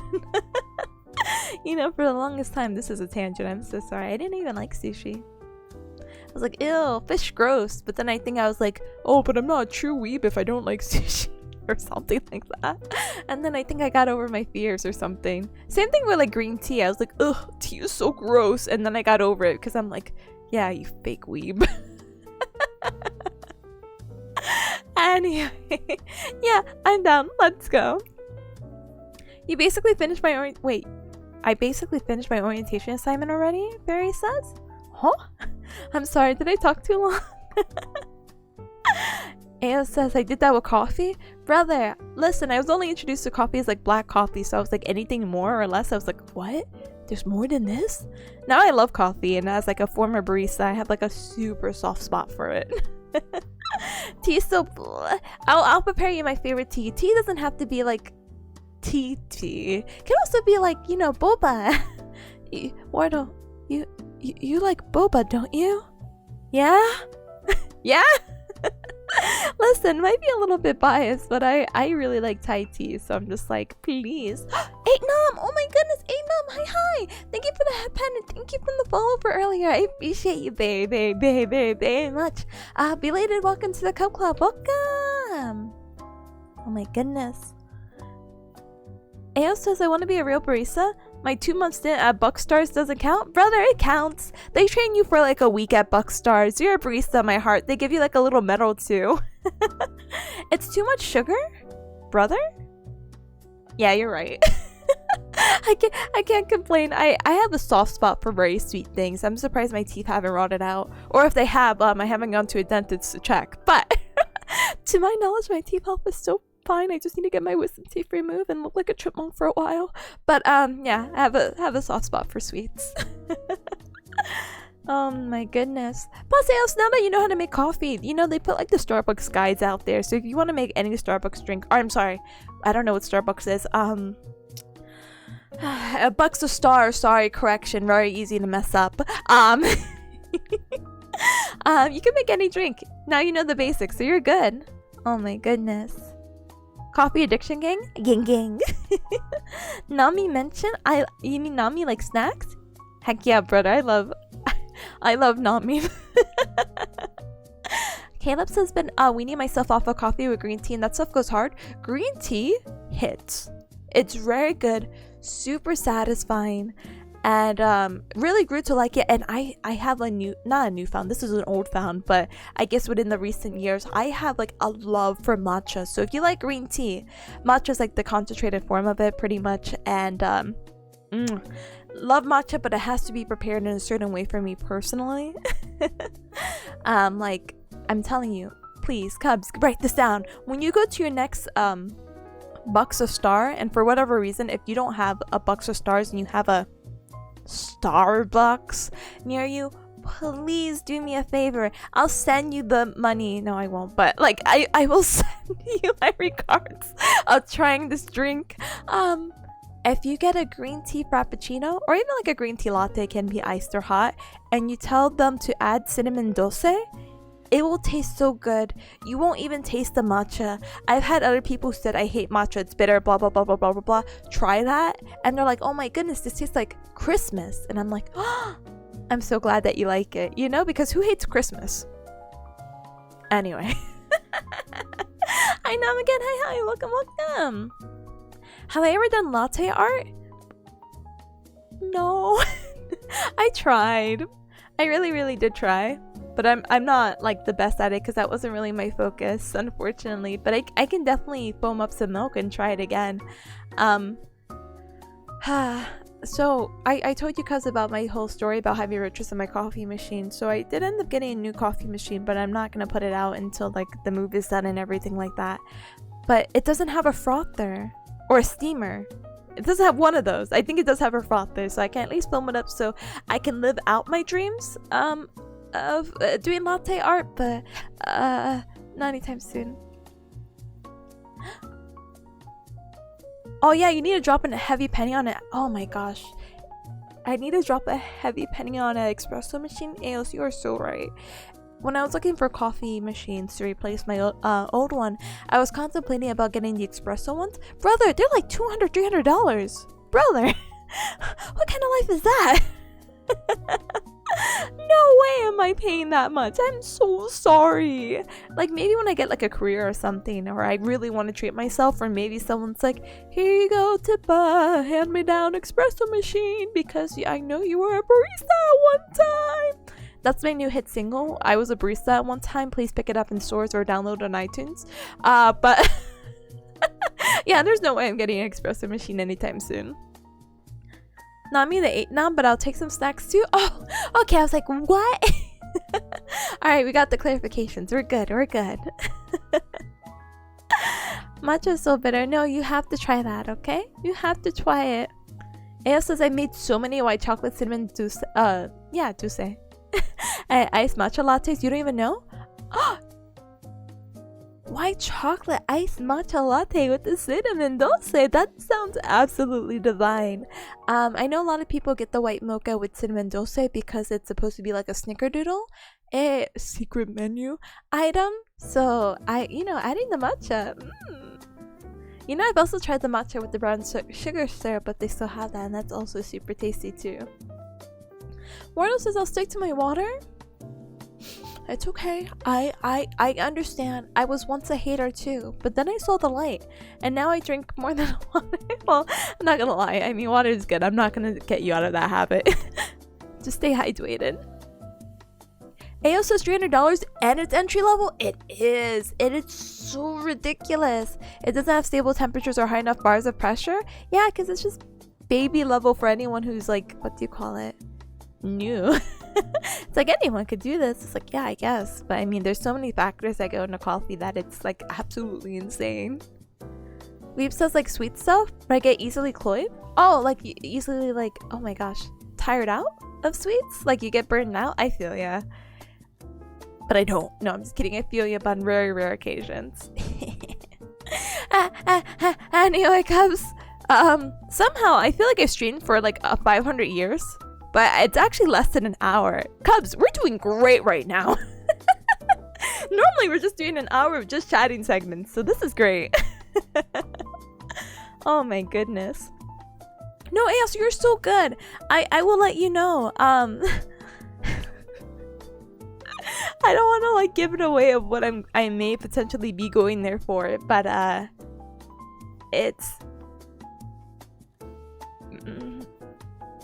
You know, for the longest time, this is a tangent. I'm so sorry. I didn't even like sushi. I was like, ew, fish gross. But then I think I was like, oh, but I'm not a true weeb if I don't like sushi. Or something like that. And then I think I got over my fears or something. Same thing with like green tea. I was like, ugh, tea is so gross. And then I got over it because I'm like, yeah, you fake weeb. Anyway, yeah, I'm down. Let's go. You basically finished my wait. I basically finished my orientation assignment already, Barry says. Huh? I'm sorry, did I talk too long? Ao says, I did that with coffee? Brother, listen, I was only introduced to coffee as like black coffee, so I was like, anything more or less? I was like, what? There's more than this? Now I love coffee, and as like a former barista, I have like a super soft spot for it. Tea is so I'll prepare you my favorite tea. Tea doesn't have to be like tea. It can also be like, you know, boba. Wardo, you like boba, don't you? Yeah? Yeah? Listen, might be a little bit biased, but I really like Thai tea, so I'm just like, please. 8nom! Oh my goodness, 8nom! Hi! Thank you for the head pen and thank you for the follow for earlier. I appreciate you very much. Belated welcome to the Cub Club. Welcome! Oh my goodness. Ao says, I want to be a real barista. My 2-month stint at Buckstars doesn't count? Brother, it counts. They train you for like a week at Buckstars. You're a barista, my heart. They give you like a little medal too. It's too much sugar? Brother? Yeah, you're right. I can't complain. I have a soft spot for very sweet things. I'm surprised my teeth haven't rotted out. Or if they have, I haven't gone to a dentist to check. But to my knowledge, my teeth health is still fine. I just need to get my wisdom teeth removed and look like a chipmunk for a while. But yeah, I have a soft spot for sweets. Oh my goodness. Plus, else now that you know how to make coffee, you know they put like the Starbucks guides out there. So if you want to make any Starbucks drink, or I'm sorry, I don't know what Starbucks is. A Bucks a star. Sorry, correction. Very easy to mess up. You can make any drink. Now you know the basics, so you're good. Oh my goodness. Coffee addiction gang? Gang. Nami mentioned? You mean Nami like snacks? Heck yeah, brother. I love Nami. Caleb says, been weaning myself off of coffee with green tea, and that stuff goes hard. Green tea hits. It's very good, super satisfying, and really grew to like it. And I have not a newfound, this is an old found, but I guess within the recent years I have like a love for matcha. So if you like green tea, matcha is like the concentrated form of it pretty much, and love matcha, but it has to be prepared in a certain way for me personally. Like I'm telling you, please Cubs, write this down. When you go to your next Bucks a Star, and for whatever reason, if you don't have a Bucks a Stars and you have a Starbucks near you, please do me a favor. I'll send you the money. No, I won't, but like I will send you my regards of trying this drink. If you get a green tea frappuccino, or even like a green tea latte, can be iced or hot, and you tell them to add cinnamon dulce, It will taste so good. You won't even taste the matcha. I've had other people who said, I hate matcha, it's bitter, blah, blah, blah, blah, blah, blah, blah. Try that. And they're like, oh my goodness, this tastes like Christmas. And I'm like, oh, I'm so glad that you like it. You know, because who hates Christmas? Anyway. I know again. Hi, welcome, welcome. Have I ever done latte art? No. I tried. I really did try. But I'm not like the best at it because that wasn't really my focus, unfortunately. But I can definitely foam up some milk and try it again. So I told you guys about my whole story about having roaches in my coffee machine. So I did end up getting a new coffee machine, but I'm not gonna put it out until like the move is done and everything like that. But it doesn't have a frother or a steamer. It doesn't have one of those. I think it does have a frother, so I can at least foam it up so I can live out my dreams of doing latte art, but not anytime soon. Oh yeah, you need to drop in a heavy penny on it. Oh my gosh, I need to drop a heavy penny on an espresso machine. Ales, you are so right. When I was looking for coffee machines to replace my old one, I was contemplating about getting the espresso ones. Brother, they're like $200, $300. Brother, what kind of life is that? No way am I paying that much. I'm so sorry. Like maybe when I get like a career or something, or I really want to treat myself, or maybe someone's like, here you go, Tippa, hand me down espresso machine because I know you were a barista at one time. That's my new hit single. I was a barista at one time. Please pick it up in stores or download on iTunes. But yeah, there's no way I'm getting an espresso machine anytime soon. Not me that ate now, but I'll take some snacks too. Oh, okay. I was like, what? Alright, we got the clarifications. We're good. Matcha is so bitter. No, you have to try that, okay? You have to try it. Aya says I made so many white chocolate cinnamon douce. Douce. Iced matcha lattes. You don't even know? White chocolate iced matcha latte with the cinnamon dulce. That sounds absolutely divine. I know a lot of people get the white mocha with cinnamon dulce because it's supposed to be like a snickerdoodle, a secret menu item. So adding the matcha. I've also tried the matcha with the brown sugar syrup, but they still have that, and that's also super tasty too. Wardo says I'll stick to my water. It's okay. I understand. I was once a hater too, but then I saw the light, and now I drink more than water. Well, I'm not gonna lie. I mean, water is good. I'm not gonna get you out of that habit. Just stay hydrated. AO says $300 and it's entry level. It is. It is so ridiculous. It doesn't have stable temperatures or high enough bars of pressure. Yeah, because it's just baby level for anyone who's like, what do you call it? New. It's like anyone could do this. It's like, yeah, I guess, but I mean there's so many factors that go into coffee that it's like absolutely insane. Weep says like sweet stuff, but I get easily cloyed. Oh, like easily, like, oh my gosh, tired out of sweets, like you get burned out. I feel ya, but I don't. No, I'm just kidding. I feel ya, but on very rare occasions. Anyway, cubs, somehow I feel like I've streamed for like 500 years, but it's actually less than an hour. Cubs, we're doing great right now. Normally we're just doing an hour of just chatting segments, so this is great. Oh my goodness. No, AS, you're so good. I will let you know. I don't want to like give it away of what I may potentially be going there for, but it's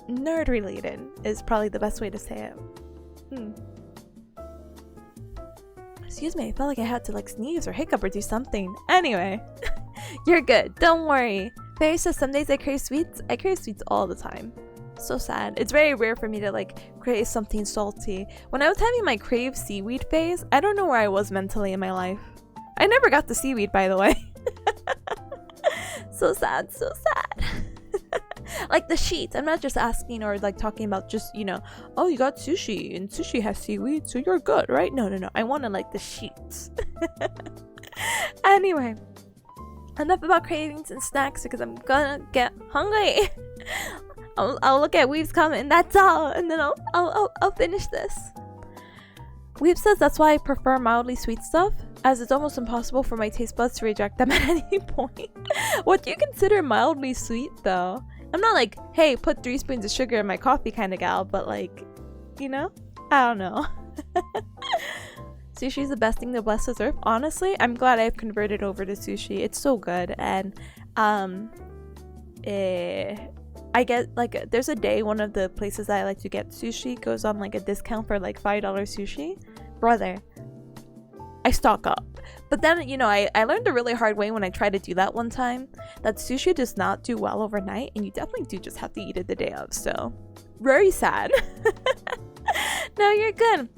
nerd related is probably the best way to say it. Excuse me, I felt like I had to like sneeze or hiccup or do something. Anyway, you're good. Don't worry. Fairy says some days I crave sweets. I crave sweets all the time. So sad. It's very rare for me to like crave something salty. When I was having my crave seaweed phase, I don't know where I was mentally in my life. I never got the seaweed, by the way. So sad, so sad. Like the sheets. I'm not just asking or like talking about just, you know, oh, you got sushi and sushi has seaweed, so you're good, right? No. I want to like the sheets. Anyway, enough about cravings and snacks because I'm gonna get hungry. I'll look at Weave's comment and that's all, and then I'll finish this. Weeb says that's why I prefer mildly sweet stuff, as it's almost impossible for my taste buds to reject them at any point. What do you consider mildly sweet though? I'm not like, hey, put 3 spoons of sugar in my coffee kind of gal, but like, you know? I don't know. Sushi is the best thing to bless this earth. Honestly, I'm glad I've converted over to sushi. It's so good. And I get like, there's a day one of the places that I like to get sushi goes on like a discount for like $5 sushi. Brother, I stock up. But then, you know, I learned the really hard way when I tried to do that one time that sushi does not do well overnight, and you definitely do just have to eat it the day of. So very sad. No, you're good.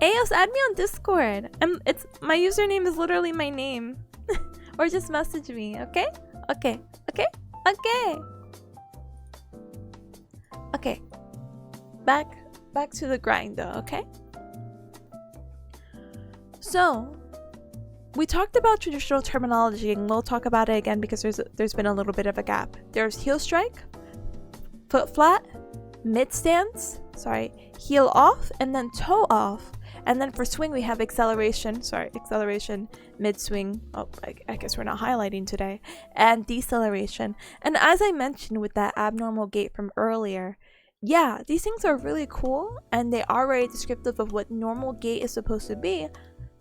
Aos, add me on Discord. It's my username is literally my name. Or just message me, okay? Okay. Back to the grind though, okay? So we talked about traditional terminology, and we'll talk about it again because there's been a little bit of a gap. There's heel strike, foot flat, mid stance, heel off, and then toe off. And then for swing we have acceleration, mid swing, I guess we're not highlighting today, and deceleration. And as I mentioned with that abnormal gait from earlier, yeah, these things are really cool and they are very descriptive of what normal gait is supposed to be.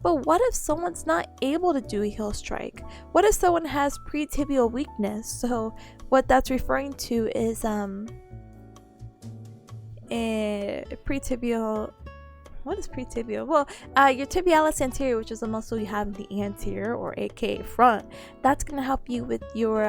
But what if someone's not able to do a heel strike? What if someone has pre-tibial weakness? So what that's referring to is pre-tibial. What is pre-tibial? Well, your tibialis anterior, which is the muscle you have in the anterior, or aka front, that's gonna help you with your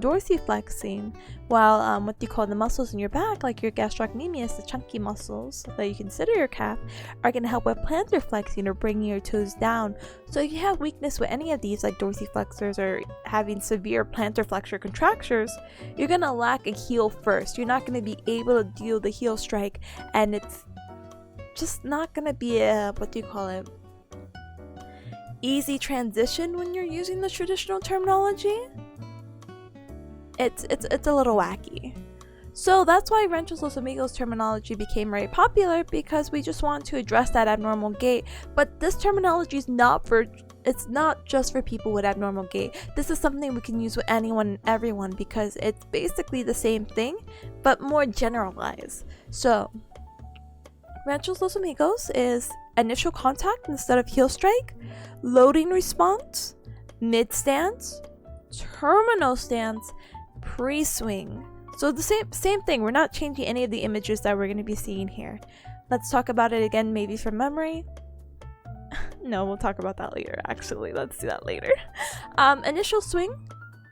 dorsiflexing, while what you call the muscles in your back, like your gastrocnemius, the chunky muscles that you consider your calf, are going to help with plantar flexing or bringing your toes down. So if you have weakness with any of these, like dorsiflexors or having severe plantar flexor contractures, you're going to lack a heel first. You're not going to be able to do the heel strike, and it's just not going to be a, easy transition when you're using the traditional terminology. It's a little wacky. So that's why Ranchos Los Amigos terminology became very popular, because we just want to address that abnormal gait. But this terminology is not just for people with abnormal gait. This is something we can use with anyone and everyone, because it's basically the same thing but more generalized. So Ranchos Los Amigos is initial contact instead of heel strike, loading response, mid stance, terminal stance, pre-swing. So the same thing. We're not changing any of the images that we're going to be seeing here. Let's talk about it again, maybe from memory. No, we'll talk about that later, actually. Let's do that later. Initial swing,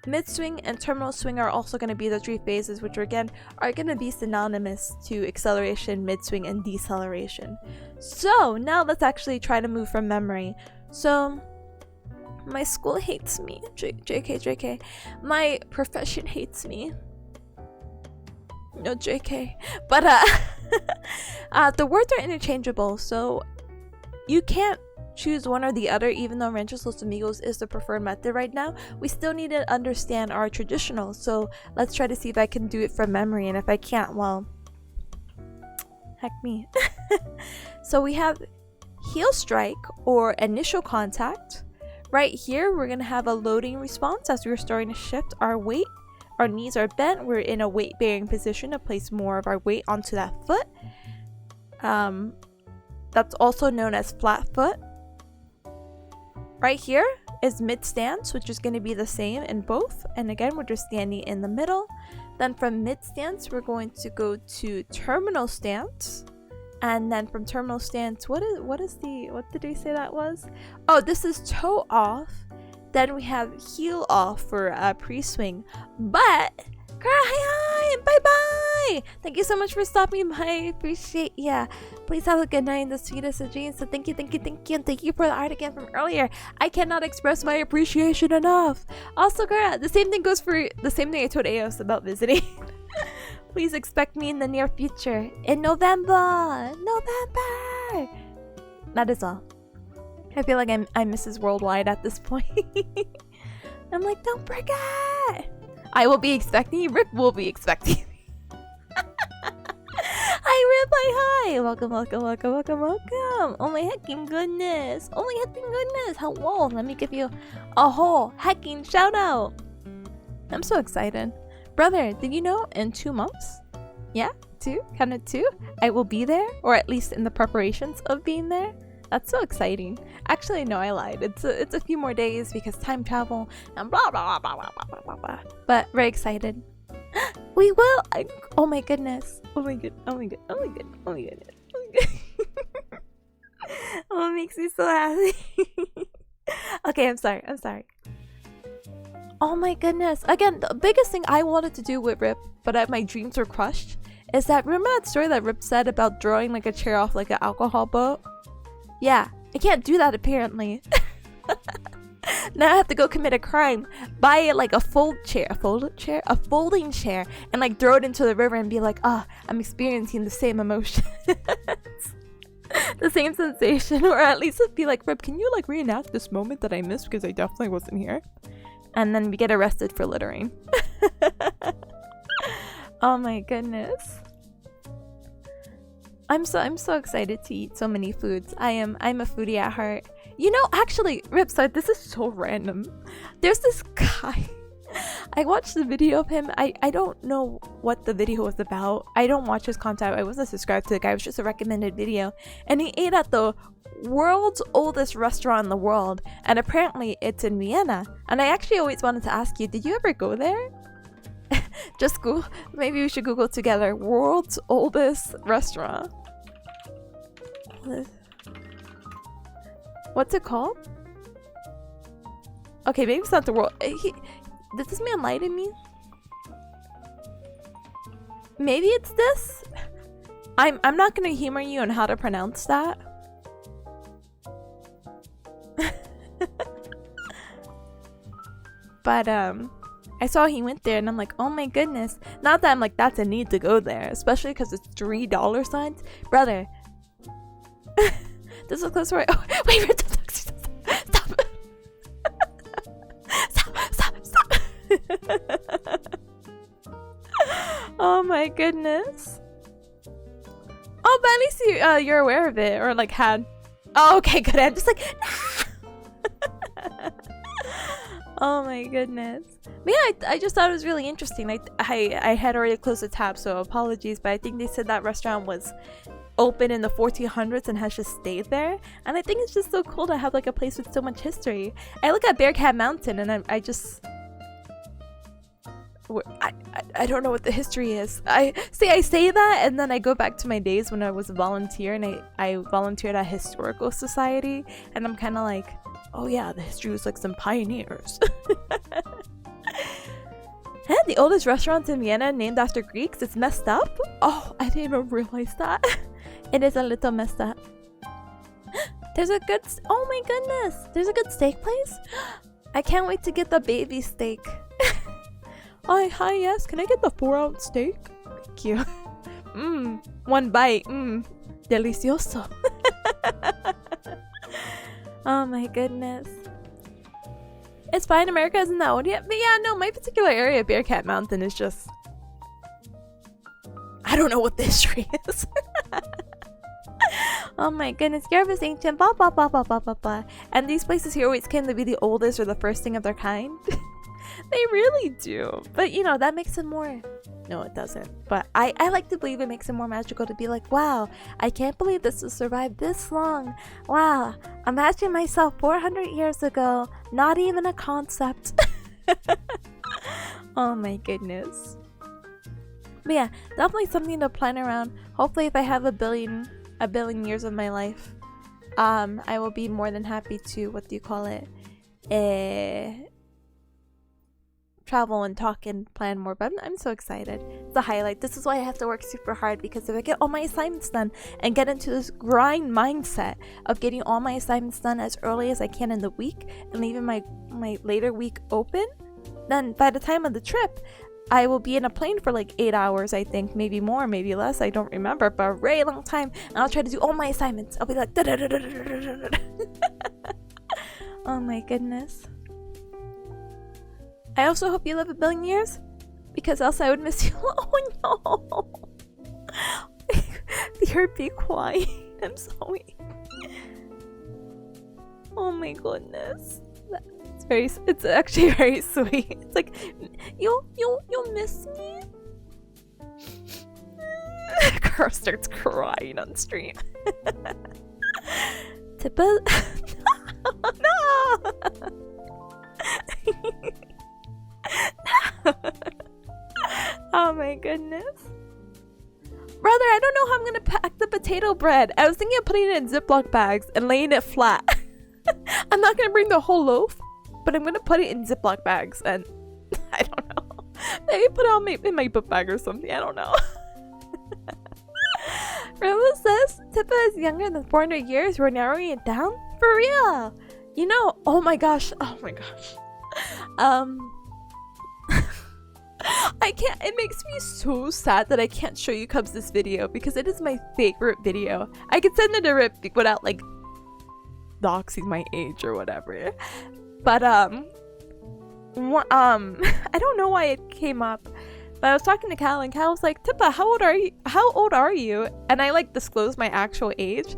mid swing, and terminal swing are also going to be the 3 phases, which again are going to be synonymous to acceleration, mid swing, and deceleration. So now let's actually try to move from memory. So my school hates me. JK. My profession hates me. No, JK. But the words are interchangeable, so you can't choose one or the other. Even though Ranchos Los Amigos is the preferred method right now, we still need to understand our traditional. So let's try to see if I can do it from memory, and if I can't, well, heck me. So we have heel strike, or initial contact. Right here, we're going to have a loading response as we're starting to shift our weight. Our knees are bent. We're in a weight-bearing position to place more of our weight onto that foot. That's also known as flat foot. Right here is mid-stance, which is going to be the same in both. And again, we're just standing in the middle. Then from mid-stance, we're going to go to terminal stance. And then from terminal stance, what did we say that was? Oh, this is toe off. Then we have heel off for pre-swing. But, girl, hi, bye-bye. Thank you so much for stopping by. I appreciate ya. Please have a good night and the sweetest of dreams. So thank you. And thank you for the art again from earlier. I cannot express my appreciation enough. Also, girl, the same thing I told Aos about visiting. Please expect me in the near future. In November! That is all. I feel like I'm Mrs. Worldwide at this point. I'm like, don't forget! I will be expecting you. Rip will be expecting me. I hi! Welcome, welcome, welcome, welcome, welcome! Oh my hecking goodness! Oh my hecking goodness! Hello! Let me give you a whole hecking shout out! I'm so excited. Brother, did you know in 2 months? Yeah? 2? Kind of 2? I will be there, or at least in the preparations of being there. That's so exciting. Actually, no, I lied. It's a few more days because time travel and blah blah blah blah blah blah blah. But very excited. We will. Oh my goodness. Oh my good. Oh my good. Oh my good. Oh my goodness. Oh my good. Oh, it makes me so happy. Okay, I'm sorry. I'm sorry. Oh my goodness. Again, the biggest thing I wanted to do with Rip, but my dreams were crushed, is that, remember that story that Rip said about throwing like a chair off like an alcohol boat? Yeah, I can't do that apparently. Now I have to go commit a crime, buy like a folding chair, and like throw it into the river and be like, I'm experiencing the same emotion. The same sensation, or at least be like, Rip, can you like reenact this moment that I missed because I definitely wasn't here? And then we get arrested for littering. Oh my goodness. I'm so excited to eat so many foods. I'm a foodie at heart. You know, actually, Ripside, this is so random. There's this guy. I watched the video of him. I don't know what the video was about. I don't watch his content. I wasn't subscribed to the guy. It was just a recommended video. And he ate at the world's oldest restaurant in the world. And apparently it's in Vienna. And I actually always wanted to ask you, did you ever go there? Just Google. Maybe we should Google together. World's oldest restaurant. What's it called? Okay, maybe it's not the world. Does this man lie to me? Maybe it's this? I'm not gonna humor you on how to pronounce that. But I saw he went there and I'm like, oh my goodness. Not that I'm like, that's a need to go there, especially because it's $3 signs. Brother. This is close right. Oh, wait, stop. Stop. Oh my goodness. Oh, but at least you're aware of it, or like had. Oh, okay, good. I'm just like, nah. Oh my goodness. But yeah, I just thought it was really interesting. I had already closed the tab, so apologies, but I think they said that restaurant was open in the 1400s and has just stayed there, and I think it's just so cool to have like a place with so much history. I look at Bearcat Mountain and I just I don't know what the history is. I say that and then I go back to my days when I was a volunteer, and I volunteered at a historical society, and I'm kind of like, oh yeah, the history was like some pioneers. And the oldest restaurants in Vienna named after Greeks. It's messed up. Oh, I didn't even realize that. It is a little messed up. There's a good... Oh my goodness. There's a good steak place. I can't wait to get the baby steak. Oh, hi, yes. Can I get the 4-ounce steak? Thank you. Mmm. 1 bite. Mmm. Delicioso. Oh my goodness. It's fine. America isn't that old yet. But yeah, no, my particular area, Bearcat Mountain, is just... I don't know what the history is. Oh my goodness, Europe is ancient, blah blah blah blah blah blah blah. And these places here always claim to be the oldest or the first thing of their kind. They really do. But you know, that makes it more... No, it doesn't. But I like to believe it makes it more magical to be like, wow, I can't believe this has survived this long. Wow, imagine myself 400 years ago. Not even a concept. Oh my goodness. But yeah, definitely something to plan around. Hopefully if I have a billion years of my life, I will be more than happy to, what do you call it, travel and talk and plan more. But I'm so excited. It's a highlight. This is why I have to work super hard, because if I get all my assignments done and get into this grind mindset of getting all my assignments done as early as I can in the week and leaving my later week open, then by the time of the trip I will be in a plane for like 8 hours, I think, maybe more, maybe less, I don't remember, but a very long time, and I'll try to do all my assignments. I'll be like oh my goodness. I also hope you live a billion years, because else I would miss you. Oh no. Dear, be quiet. I'm sorry. Oh my goodness. It's actually very sweet. It's like, you miss me? Girl starts crying on stream. Tippa. No. Oh my goodness. Brother, I don't know how I'm gonna pack the potato bread. I was thinking of putting it in Ziploc bags and laying it flat. I'm not gonna bring the whole loaf, but I'm gonna put it in Ziploc bags and I don't know. Maybe put it in my book bag or something. I don't know. Remo says Tippa is younger than 400 years. We're narrowing it down? For real? You know, oh my gosh. I can't, it makes me so sad that I can't show you Cubs this video because it is my favorite video. I could send it to Rip without like doxing my age or whatever. But I don't know why it came up. But I was talking to Cal and Cal was like, Tippa, how old are you? And I like disclosed my actual age.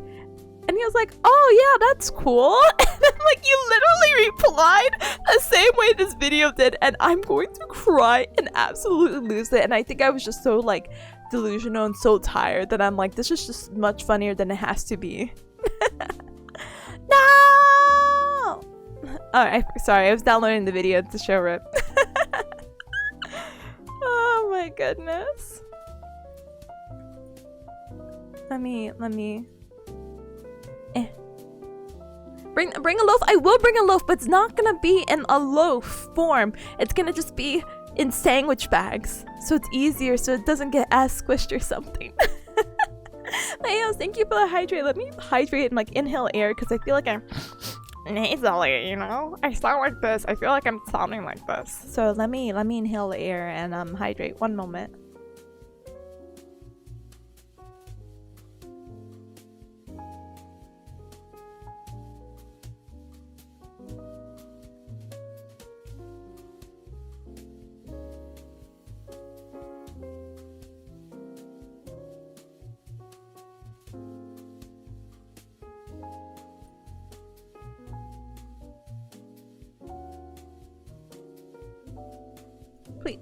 And he was like, oh yeah, that's cool. And I'm like, you literally replied the same way this video did. And I'm going to cry and absolutely lose it. And I think I was just so like delusional and so tired that I'm like, this is just much funnier than it has to be. No! Sorry, I was downloading the video to show Rip. Oh my goodness. Let me. Bring a loaf. I will bring a loaf, but it's not gonna be in a loaf form. It's gonna just be in sandwich bags, so it's easier, so it doesn't get as squished or something. Mayos, thank you for the hydrate. Let me hydrate and like inhale air because I feel like I'm nasally, you know? I sound like this. I feel like I'm sounding like this. So let me inhale the air and hydrate. One moment.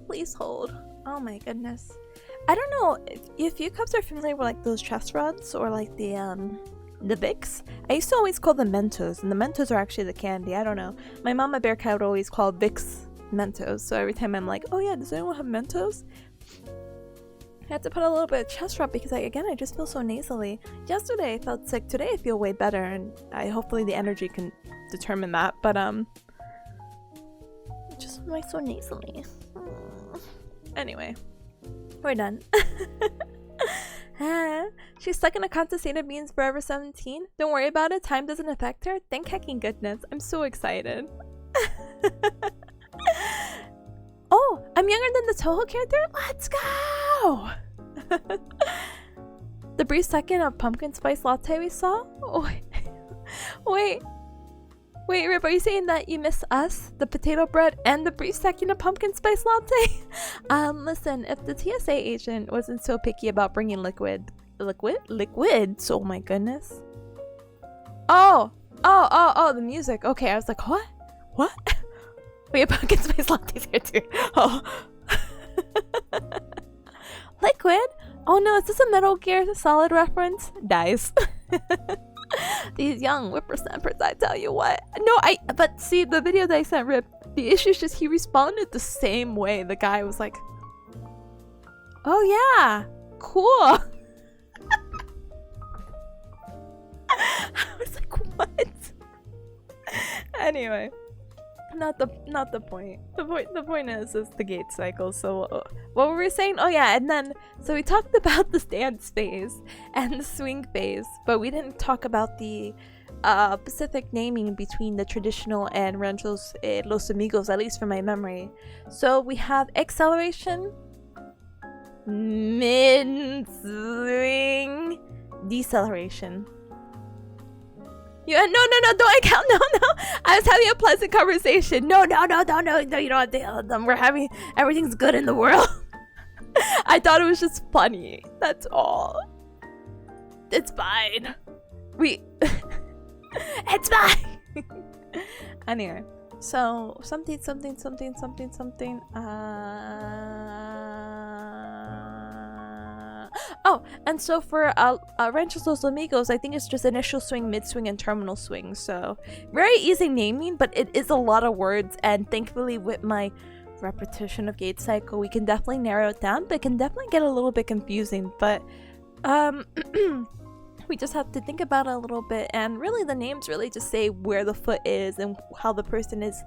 Please hold. Oh my goodness. I don't know if you Cubs are familiar with like those chest rods or like the Vicks. I used to always call them Mentos, and the Mentos are actually the candy. I don't know. My mama bearcat would always call Vicks Mentos, so every time I'm like, oh yeah, does anyone have Mentos? I have to put a little bit of chest rub because I just feel so nasally. Yesterday I felt sick. Today I feel way better, and hopefully the energy can determine that. But just am I so nasally? Anyway, we're done. She's stuck in a constant state of being forever 17. Don't worry about it. Time doesn't affect her. Thank hecking goodness. I'm so excited. Oh, I'm younger than the Toho character? Let's go! The brief second of pumpkin spice latte we saw? Oh, Wait, Rip, are you saying that you miss us, the potato bread, and the brief second of pumpkin spice latte? Listen, if the TSA agent wasn't so picky about bringing liquids, oh my goodness. Oh, the music. Okay, I was like, what? We have pumpkin spice lattes here too. Oh. Liquid? Oh no, is this a Metal Gear Solid reference? Dice. These young whippersnappers, I tell you what. No, but see, the video that I sent Rip, the issue is just he responded the same way. The guy was like, oh yeah, cool. I was like, what? Anyway, not the point. The point is the gait cycle. So what were we saying? Oh yeah, and then so we talked about the dance phase and the swing phase, but we didn't talk about the specific naming between the traditional and Ranchos Los Amigos, at least from my memory. So we have acceleration, mid swing, deceleration. Yeah, no, don't account. No. I was having a pleasant conversation. No, you don't have to yell at them. Everything's good in the world. I thought it was just funny. That's all. It's fine. It's fine. Anyway, so something. Oh, and so for Ranchos Los Amigos, I think it's just initial swing, mid swing, and terminal swing. So very easy naming, but it is a lot of words. And thankfully, with my repetition of gait cycle, we can definitely narrow it down, but it can definitely get a little bit confusing. But we just have to think about it a little bit, and really the names really just say where the foot is and how the person is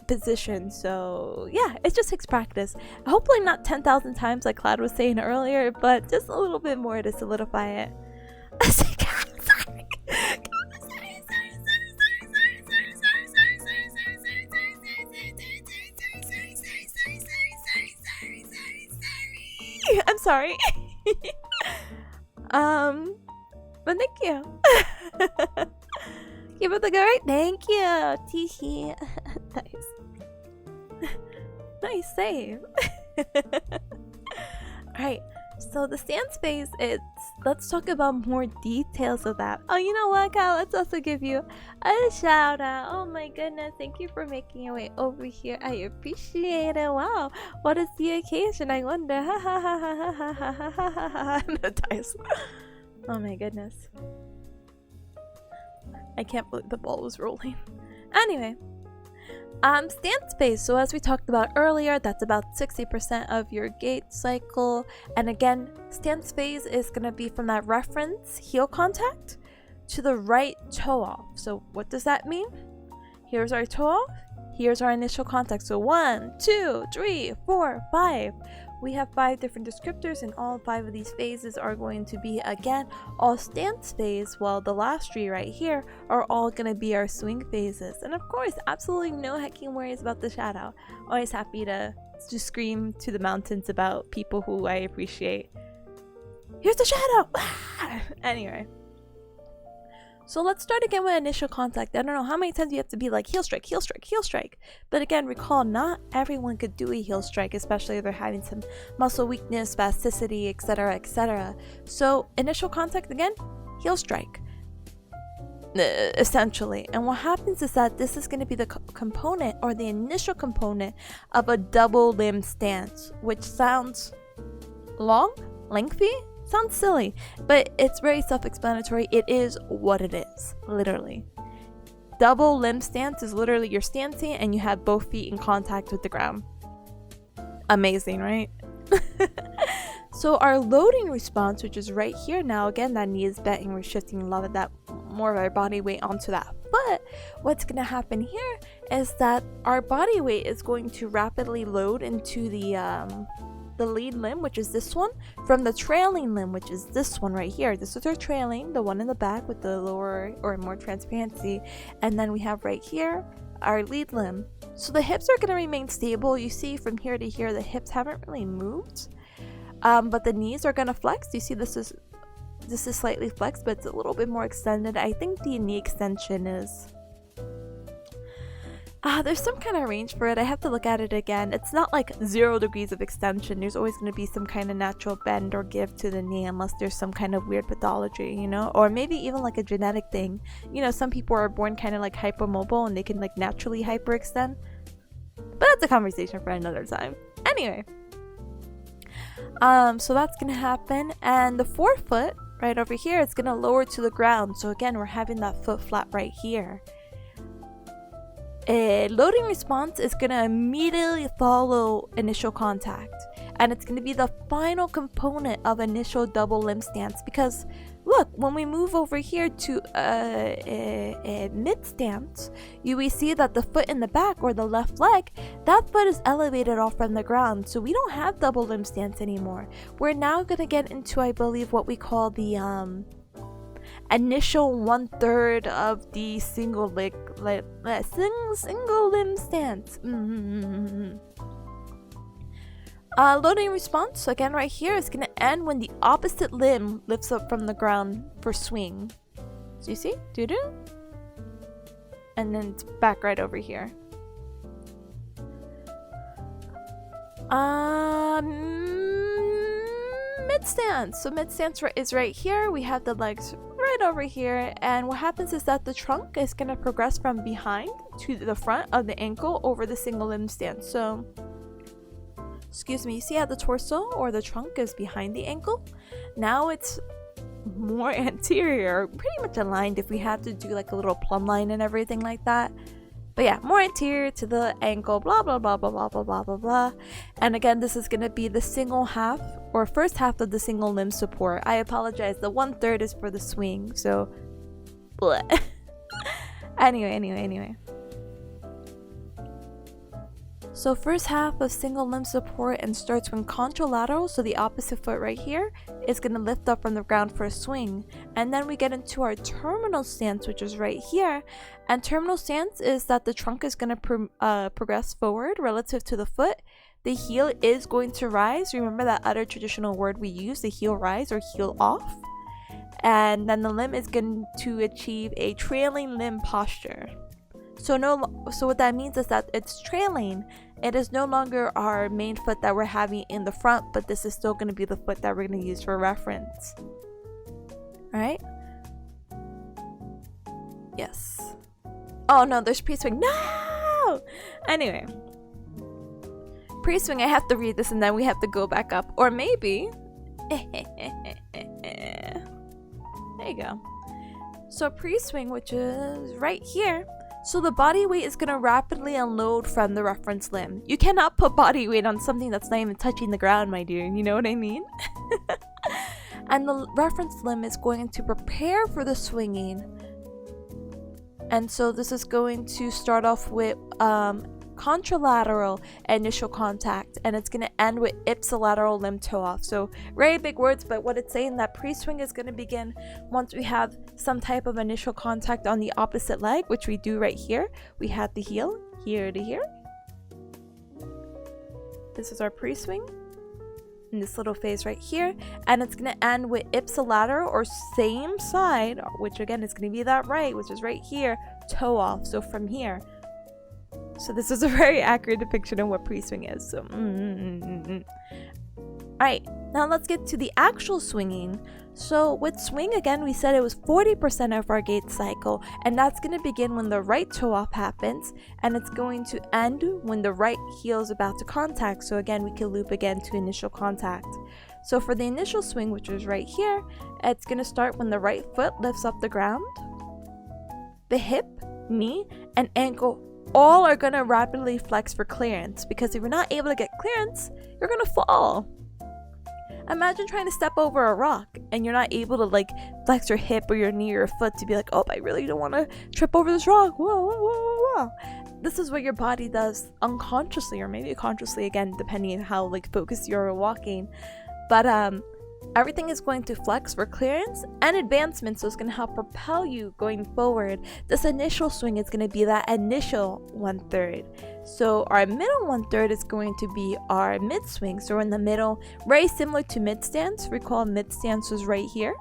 positioned. So yeah, it just takes practice. Hopefully not 10,000 times like Cloud was saying earlier, but just a little bit more to solidify it. I'm sorry. But thank you. Give it the go, right? Thank you. Teehee. Nice. Nice save. Alright, so the stance phase, let's talk about more details of that. Oh, you know what, Kyle? Let's also give you a shout out. Oh my goodness, thank you for making your way over here. I appreciate it. Wow, what is the occasion? I wonder. Ha ha ha ha ha ha ha ha ha ha. No dice. Oh my goodness. I can't believe the ball was rolling. Anyway, stance phase. So as we talked about earlier, that's about 60% of your gait cycle. And again, stance phase is going to be from that reference heel contact to the right toe off. So what does that mean? Here's our toe off. Here's our initial contact. So 1, 2, 3, 4, 5. We have 5 different descriptors, and all 5 of these phases are going to be, again, all stance phase, while the last 3 right here are all going to be our swing phases. And of course, absolutely no hecking worries about the shout out. Always happy to scream to the mountains about people who I appreciate. Here's the shout out! Anyway. So let's start again with initial contact. I don't know how many times you have to be like heel strike, heel strike, heel strike. But again, recall, not everyone could do a heel strike, especially if they're having some muscle weakness, spasticity, etc., etc. So initial contact again, heel strike, essentially. And what happens is that this is going to be the component, or the initial component, of a double limb stance, which sounds long, lengthy. Sounds silly, but it's very self-explanatory. It is what it is, literally. Double limb stance is literally you're stancing and you have both feet in contact with the ground. Amazing, right? So our loading response, which is right here now, again, that knee is bent and we're shifting a lot of that, more of our body weight onto that foot. What's going to happen here is that our body weight is going to rapidly load into the lead limb, which is this one, from the trailing limb, which is this one right here. This is our trailing, the one in the back with the lower or more transparency. And then we have right here our lead limb. So the hips are going to remain stable. You see from here to here, the hips haven't really moved. But the knees are going to flex. You see this is slightly flexed, but it's a little bit more extended. I think the knee extension is... there's some kind of range for it. I have to look at it again. It's not like 0 degrees of extension. There's always going to be some kind of natural bend or give to the knee, unless there's some kind of weird pathology, you know, or maybe even like a genetic thing. You know, some people are born kind of like hypermobile and they can like naturally hyperextend. But that's a conversation for another time. Anyway, so that's going to happen. And the forefoot right over here, it's going to lower to the ground. So again, we're having that foot flat right here. A loading response is going to immediately follow initial contact, and it's going to be the final component of initial double limb stance, because look, when we move over here to a mid stance, we see that the foot in the back, or the left leg, that foot is elevated off from the ground. So we don't have double limb stance anymore. We're now going to get into, I believe, what we call the initial 1/3 of the single limb stance. Loading response, again right here, is going to end when the opposite limb lifts up from the ground for swing. So you see? Doo-doo. And then it's back right over here. mid stance. So mid stance is right here. We have the legs right over here, and what happens is that the trunk is going to progress from behind to the front of the ankle over the single limb stance. So excuse me, you see how the torso or the trunk is behind the ankle? Now it's more anterior, pretty much aligned if we have to do like a little plumb line and everything like that. But yeah, more anterior to the ankle, blah blah blah blah blah blah blah blah blah. And again, this is gonna be the single half or first half of the single limb support. I apologize, the 1/3 is for the swing, so bleh. Anyway. So first half of single limb support and starts when contralateral, so the opposite foot right here is going to lift up from the ground for a swing. And then we get into our terminal stance, which is right here. And terminal stance is that the trunk is going to progress forward relative to the foot. The heel is going to rise. Remember that other traditional word we use, the heel rise or heel off. And then the limb is going to achieve a trailing limb posture. So what that means is that it's trailing. It is no longer our main foot that we're having in the front, but this is still going to be the foot that we're going to use for reference. Alright? Yes. Oh no, there's pre-swing. No! Anyway. Pre-swing, I have to read this and then we have to go back up. Or maybe... There you go. So pre-swing, which is right here. So the body weight is going to rapidly unload from the reference limb. You cannot put body weight on something that's not even touching the ground, my dear. You know what I mean? And the reference limb is going to prepare for the swinging. And so this is going to start off with contralateral initial contact, and it's going to end with ipsilateral limb toe off. So very big words, but what it's saying that pre-swing is going to begin once we have some type of initial contact on the opposite leg, which we do right here. We have the heel here to here. This is our pre-swing in this little phase right here, and it's going to end with ipsilateral or same side, which again is going to be that right, which is right here, toe off. So from here. So this is a very accurate depiction of what pre-swing is. So, Alright, now let's get to the actual swinging. So with swing, again, we said it was 40% of our gait cycle, and that's going to begin when the right toe off happens, and it's going to end when the right heel is about to contact. So again, we can loop again to initial contact. So for the initial swing, which is right here, it's going to start when the right foot lifts up the ground. The hip, knee, and ankle all are going to rapidly flex for clearance, because if you're not able to get clearance, you're going to fall. Imagine trying to step over a rock and you're not able to like flex your hip or your knee or your foot to be like, oh, I really don't want to trip over this rock. Whoa, whoa, whoa, whoa, whoa. This is what your body does unconsciously, or maybe consciously, again, depending on how like focused you're walking. But everything is going to flex for clearance and advancement, so it's going to help propel you going forward. This initial swing is going to be that initial 1/3. So our middle 1/3 is going to be our mid swing. So we're in the middle, very similar to mid stance. Recall mid stance was right here.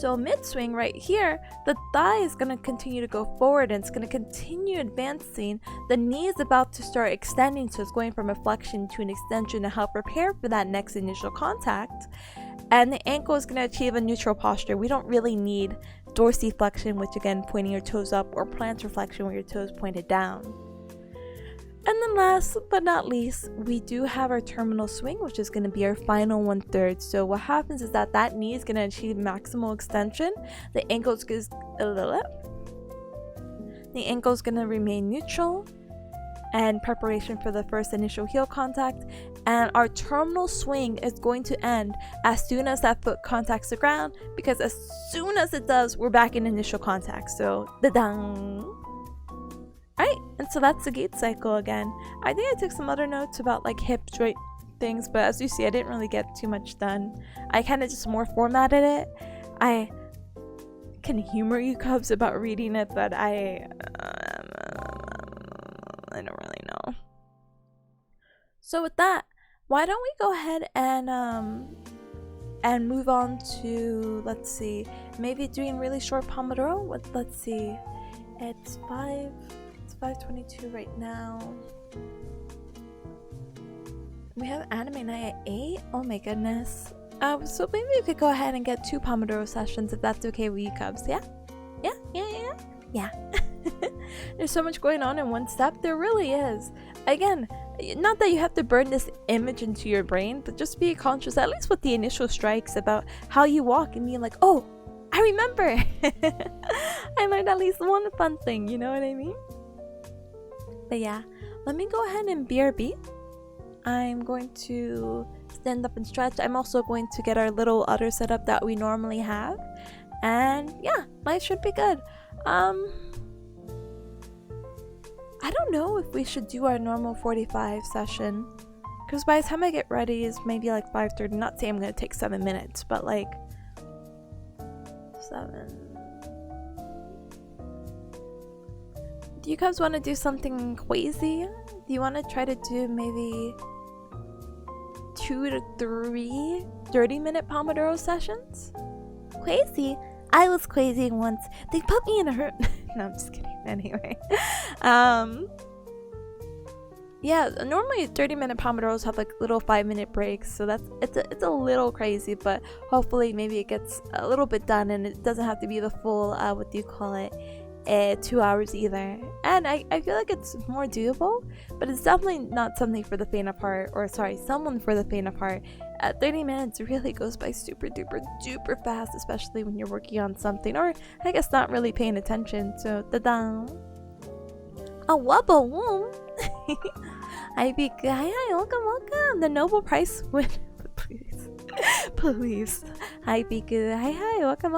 So mid swing right here, the thigh is going to continue to go forward and it's going to continue advancing. The knee is about to start extending, so it's going from a flexion to an extension to help prepare for that next initial contact. And the ankle is going to achieve a neutral posture. We don't really need dorsiflexion, which again, pointing your toes up, or plantar flexion where your toes pointed down. And then last but not least, we do have our terminal swing, which is going to be our final 1/3. So what happens is that that knee is going to achieve maximal extension. The ankle is going to remain neutral and preparation for the first initial heel contact. And our terminal swing is going to end as soon as that foot contacts the ground, because as soon as it does, we're back in initial contact. So da-dang. Alright, and so that's the gait cycle again. I think I took some other notes about like hip joint things, but as you see, I didn't really get too much done. I kind of just more formatted it. I can humor you cubs about reading it, but I don't really know. So with that, why don't we go ahead and move on to, let's see, maybe doing really short pomodoro. Let's see, it's 5:22 right now. We have anime night at 8? Oh my goodness. So maybe we could go ahead and get 2 Pomodoro sessions if that's okay with you cubs, yeah? Yeah. There's so much going on in one step. There really is. Again, not that you have to burn this image into your brain, but just be conscious, at least with the initial strikes, about how you walk and being like, oh, I remember. I learned at least one fun thing, you know what I mean? But yeah, let me go ahead and BRB. I'm going to stand up and stretch. I'm also going to get our little udder setup that we normally have. And yeah, life should be good. I don't know if we should do our normal 45 session, because by the time I get ready is maybe like 5:30. Not saying I'm gonna take 7 minutes, but like 7. Do you guys want to do something crazy? Do you want to try to do maybe 2 to 3 30-minute Pomodoro sessions? Crazy? I was crazy once. They put me in a hurt. No, I'm just kidding. Anyway, yeah. Normally, 30-minute Pomodoros have like little 5-minute breaks, so it's a little crazy, but hopefully, maybe it gets a little bit done, and it doesn't have to be the full what do you call it? 2 hours either. And I feel like it's more doable, but it's definitely not something for the faint of heart, or sorry, someone for the faint of heart. 30 minutes really goes by super duper fast, especially when you're working on something, or I guess not really paying attention. So da-da. A wubba woom. I be hi, welcome. The Nobel Prize winner. Please. I be good. Hi, welcome.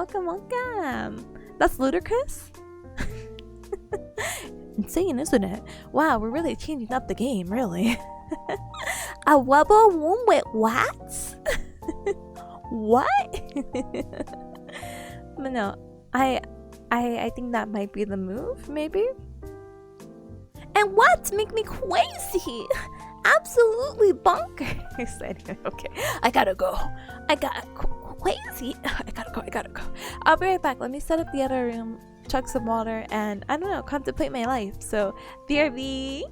That's ludicrous. Insane, isn't it? Wow, we're really changing up the game, really. A wubble womb with what? What? But no, I think that might be the move, maybe. And what make me crazy? Absolutely bonkers. Anyway, okay, I gotta go. I got crazy. I gotta go. I'll be right back. Let me set up the other room, chug some water, and I don't know, contemplate my life. So, BRB.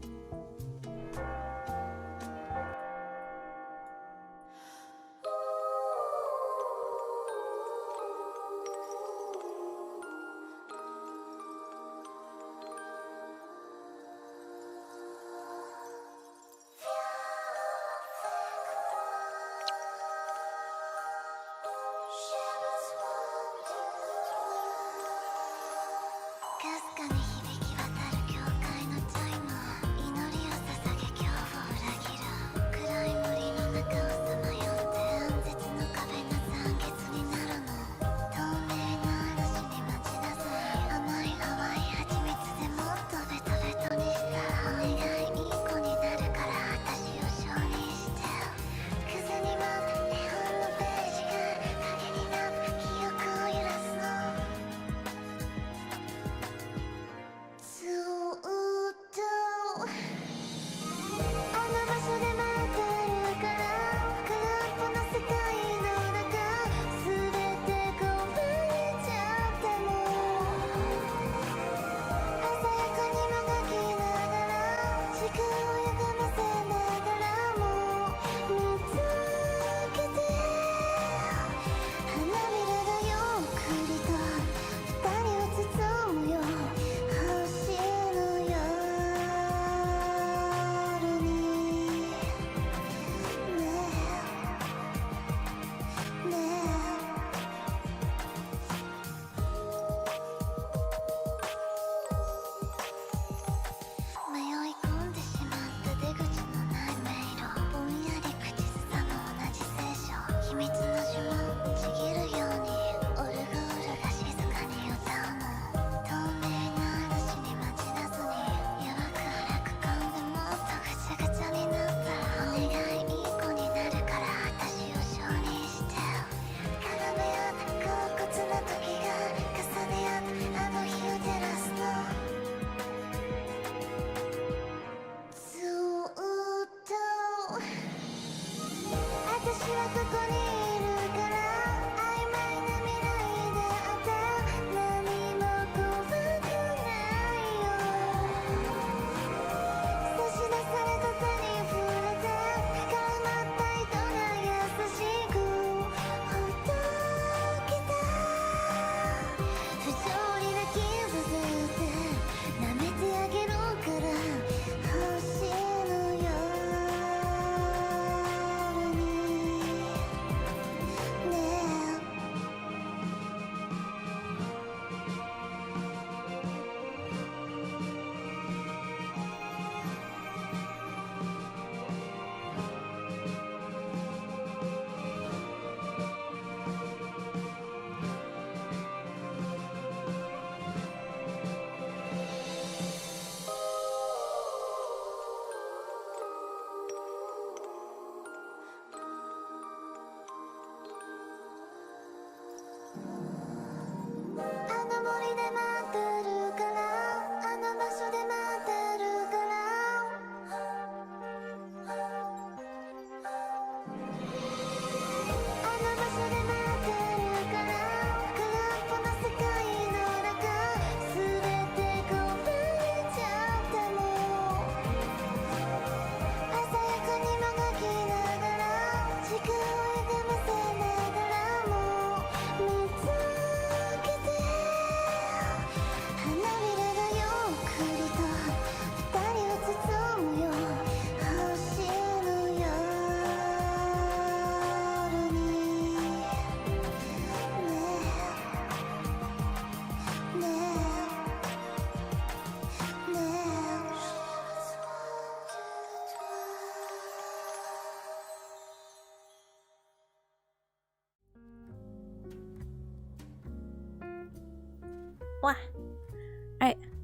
Wah.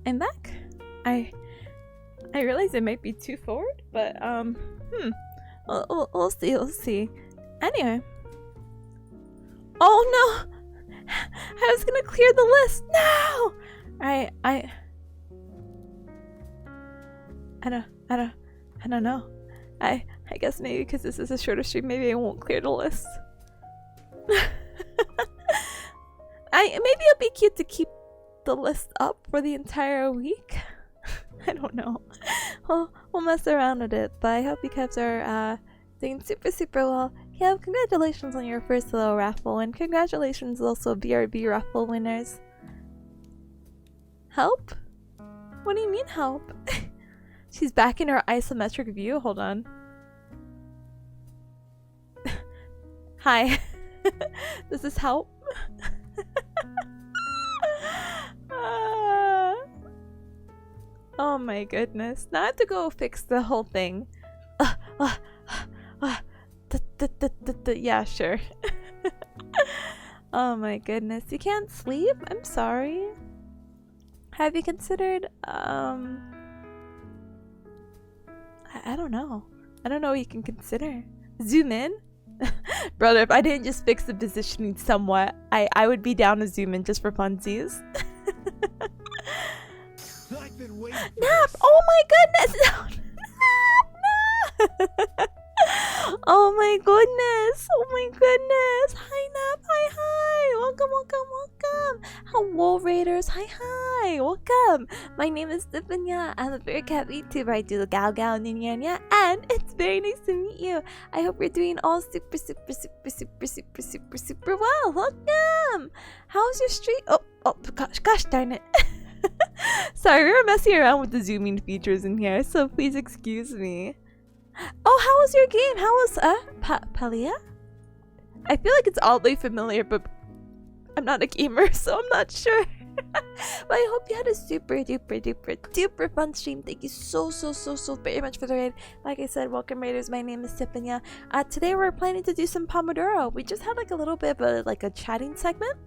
I'm back. I realize it might be too forward, but we'll see. Anyway. Oh no! I was gonna clear the list. No! I don't know. I guess maybe because this is a shorter stream, maybe I won't clear the list. Maybe it'll be cute to keep the list up for the entire week. I don't know. We'll mess around with it, but I hope you guys are doing super well. Yeah, congratulations on your first little raffle, and congratulations also BRB raffle winners. Help? What do you mean help? She's back in her isometric view. Hold on. Hi. Does this help? Oh my goodness. Now I have to go fix the whole thing. Yeah, sure. Oh my goodness. You can't sleep? I'm sorry. Have you considered, I don't know. I don't know what you can consider. Zoom in? Brother, if I didn't just fix the positioning somewhat, I would be down to zoom in just for funsies. Nap! Oh my goodness! No! No! Oh my goodness! Oh my goodness! Hi Nap! Hi! Welcome! Hello Raiders! Hi! Welcome! My name is Tipanya. I'm a bearcat VTuber. I do the Gao Nya, and it's very nice to meet you. I hope you're doing all super well. Welcome! How's your street? Oh gosh darn it! Sorry, we were messing around with the zooming features in here, so please excuse me. Oh, how was your game? How was Palia? I feel like it's oddly familiar, but I'm not a gamer, so I'm not sure. But I hope you had a super duper fun stream. Thank you so very much for the raid. Like I said, welcome Raiders. My name is Tipanya. Today we're planning to do some pomodoro. We just had like a little bit of a chatting segment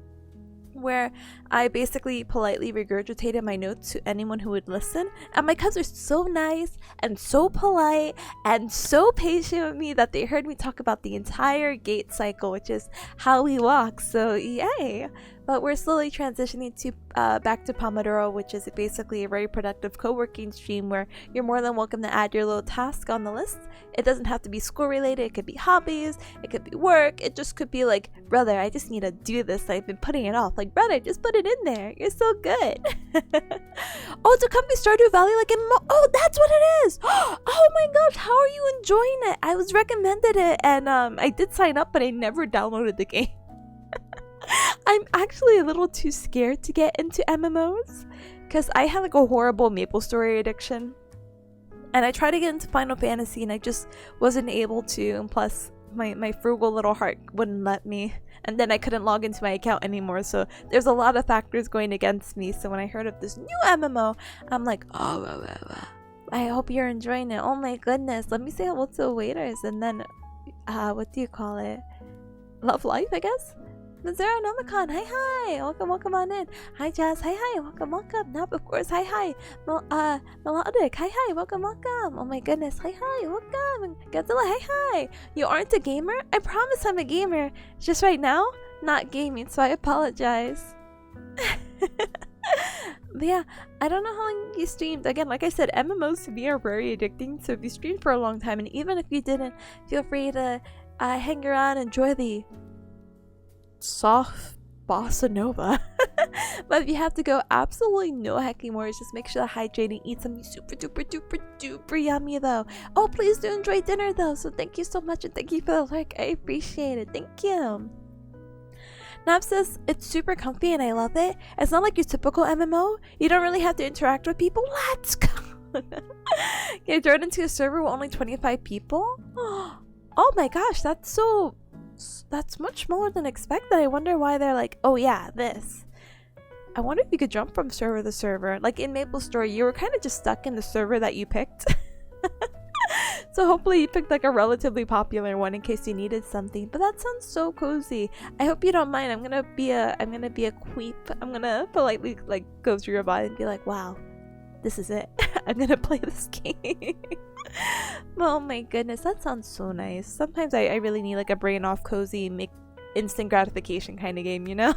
where I basically politely regurgitated my notes to anyone who would listen, and my cubs are so nice and so polite and so patient with me that they heard me talk about the entire gait cycle, which is how we walk. So yay! But we're slowly transitioning to back to Pomodoro, which is basically a very productive co-working stream where you're more than welcome to add your little task on the list. It doesn't have to be school related. It could be hobbies. It could be work. It just could be like, brother, I just need to do this. I've been putting it off. Like, brother, just put it in there. You're so good. Oh, to come be Stardew Valley like in oh, that's what it is. Oh my gosh, how are you enjoying it? I was recommended it, and I did sign up, but I never downloaded the game. I'm actually a little too scared to get into MMOs because I have like a horrible MapleStory addiction, and I tried to get into Final Fantasy and I just wasn't able to, and plus my frugal little heart wouldn't let me, and then I couldn't log into my account anymore, so there's a lot of factors going against me. So when I heard of this new MMO, I'm like, oh, I hope you're enjoying it. Oh my goodness, let me say hello to the waiters, and then what do you call it, love life, I guess. Zero Nomicon, hi, welcome on in. Hi Jazz, hi, welcome. Nap, of course, hi. Melodic, hi, welcome. Oh my goodness, hi, welcome. Godzilla, hi. You aren't a gamer? I promise I'm a gamer. Just right now, not gaming, so I apologize. But yeah, I don't know how long you streamed. Again, like I said, MMOs to me are very addicting, so if you streamed for a long time, and even if you didn't, feel free to hang around, enjoy the soft bossa nova. But if you have to go, absolutely no hacking worries. Just make sure to hydrate and eat something super duper yummy though. Oh, please do enjoy dinner though. So thank you so much, and thank you for the like. I appreciate it. Thank you. Nab says it's super comfy and I love it. It's not like your typical MMO. You don't really have to interact with people. Let's go. Get joined into a server with only 25 people. Oh my gosh, that's much smaller than expected. I wonder why they're like, oh yeah, this. I wonder if you could jump from server to server. Like in MapleStory, you were kind of just stuck in the server that you picked. So hopefully you picked like a relatively popular one in case you needed something. But that sounds so cozy. I hope you don't mind. I'm gonna be a queep. I'm gonna politely like go through your body and be like, wow, this is it. I'm gonna play this game. Oh my goodness, that sounds so nice. Sometimes I really need like a brain off cozy, make instant gratification kind of game, you know?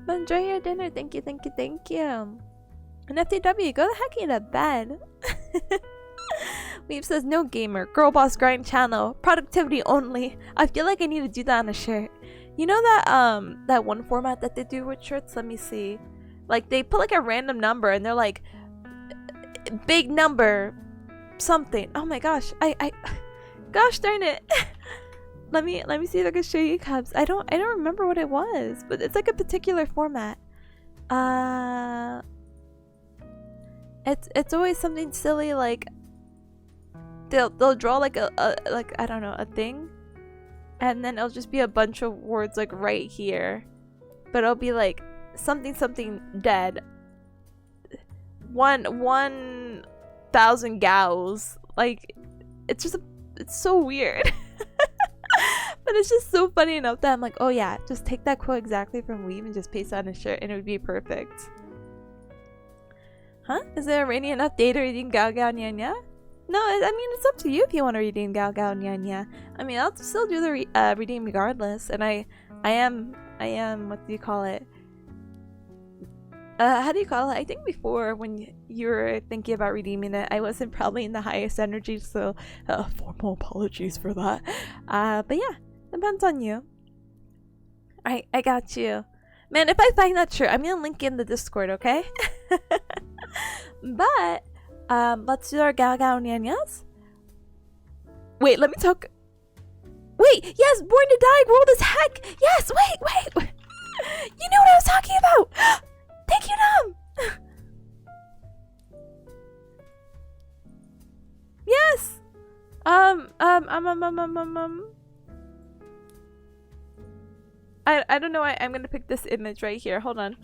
But enjoy your dinner. Thank you, thank you, thank you. And FTW, go the heck into bed. Weave says, no gamer, girl boss grind channel, productivity only. I feel like I need to do that on a shirt. You know that that one format that they do with shirts? Let me see. Like they put like a random number and they're like, big number something. Oh my gosh, I gosh darn it. let me see if I can show you, Cubs. I don't remember what it was, but it's like a particular format. It's always something silly, like they'll draw like a like, I don't know, a thing, and then it'll just be a bunch of words like right here, but it'll be like something dead, 1,000 gals. Like it's so weird. But it's just so funny enough that I'm like, oh yeah, just take that quote exactly from Weave and just paste it on a shirt and it would be perfect. Huh? Is there a rainy enough day to redeem Gao Gao Nya Nya? No, I mean, it's up to you if you want to redeem Gao Gao Nya Nya. I mean, I'll still do the redeem regardless, and I am, what do you call it? How do you call it? I think before, when you were thinking about redeeming it, I wasn't probably in the highest energy, so formal apologies for that. But yeah, depends on you. Alright, I got you. Man, if I find that shirt, I'm gonna link in the Discord, okay? But, let's do our Gao Gao Nya Nyas. Wait, let me talk. Wait, yes, Born to Die, World as Heck. Yes, wait. You knew what I was talking about. Thank you, Nam. Yes. I don't know. I'm gonna pick this image right here. Hold on.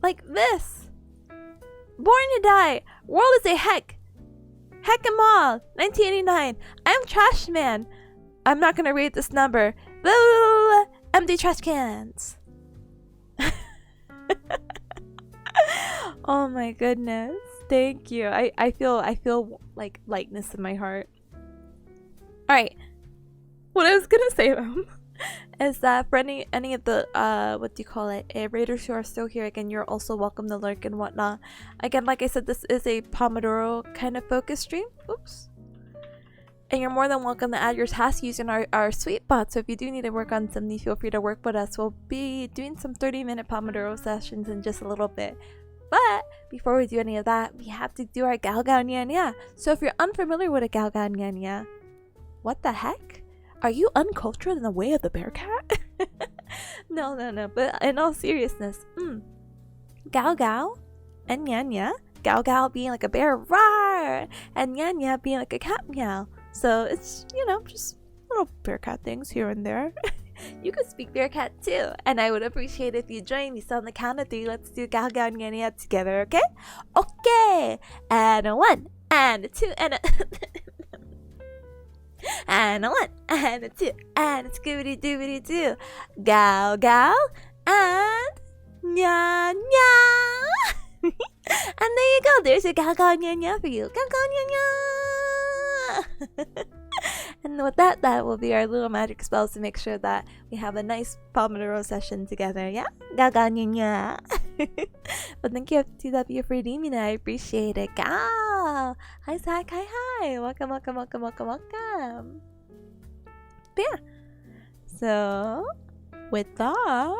Like this. Born to Die. World is a heck. Heck 'em all. 1989. I'm Trash Man. I'm not gonna read this number. Blah, blah, blah, blah. Empty trash cans. Oh my goodness. Thank you. I feel like lightness in my heart. Alright. What I was gonna say though is that for any of the what do you call it, raiders who are still here, again, you're also welcome to lurk and whatnot. Again, like I said, this is a Pomodoro kind of focus stream. Oops. And you're more than welcome to add your tasks using our sweet bot. So if you do need to work on something, feel free to work with us. We'll be doing some 30-minute Pomodoro sessions in just a little bit. But before we do any of that, we have to do our Gao Gao Nya Nya. So if you're unfamiliar with a Gao Gao Nya Nya, what the heck? Are you uncultured in the way of the bearcat? No. But in all seriousness, Gao Gao and Nya Nya. Gao Gao being like a bear, roar, and Nya Nya being like a cat, meow. So it's, you know, just little bearcat things here and there. You could speak bearcat too, and I would appreciate if you join me. So on the count of 3, let's do Gao Gao Nya Nya together, okay? Okay! And a 1, and a 2, and a... and a 1, and a 2, and a scooby-doo. Gao Gao and Nya Nya. And there you go. There's a Gao Gao Nya Nya for you. Gao Gao Nya Nya. And with that will be our little magic spells to make sure that we have a nice Pomodoro session together. Yeah? Gao Gao Nya Nya. But thank you TW for redeeming it. I appreciate it. Gao. Hi Zach. Hi. Welcome. But yeah. So with that,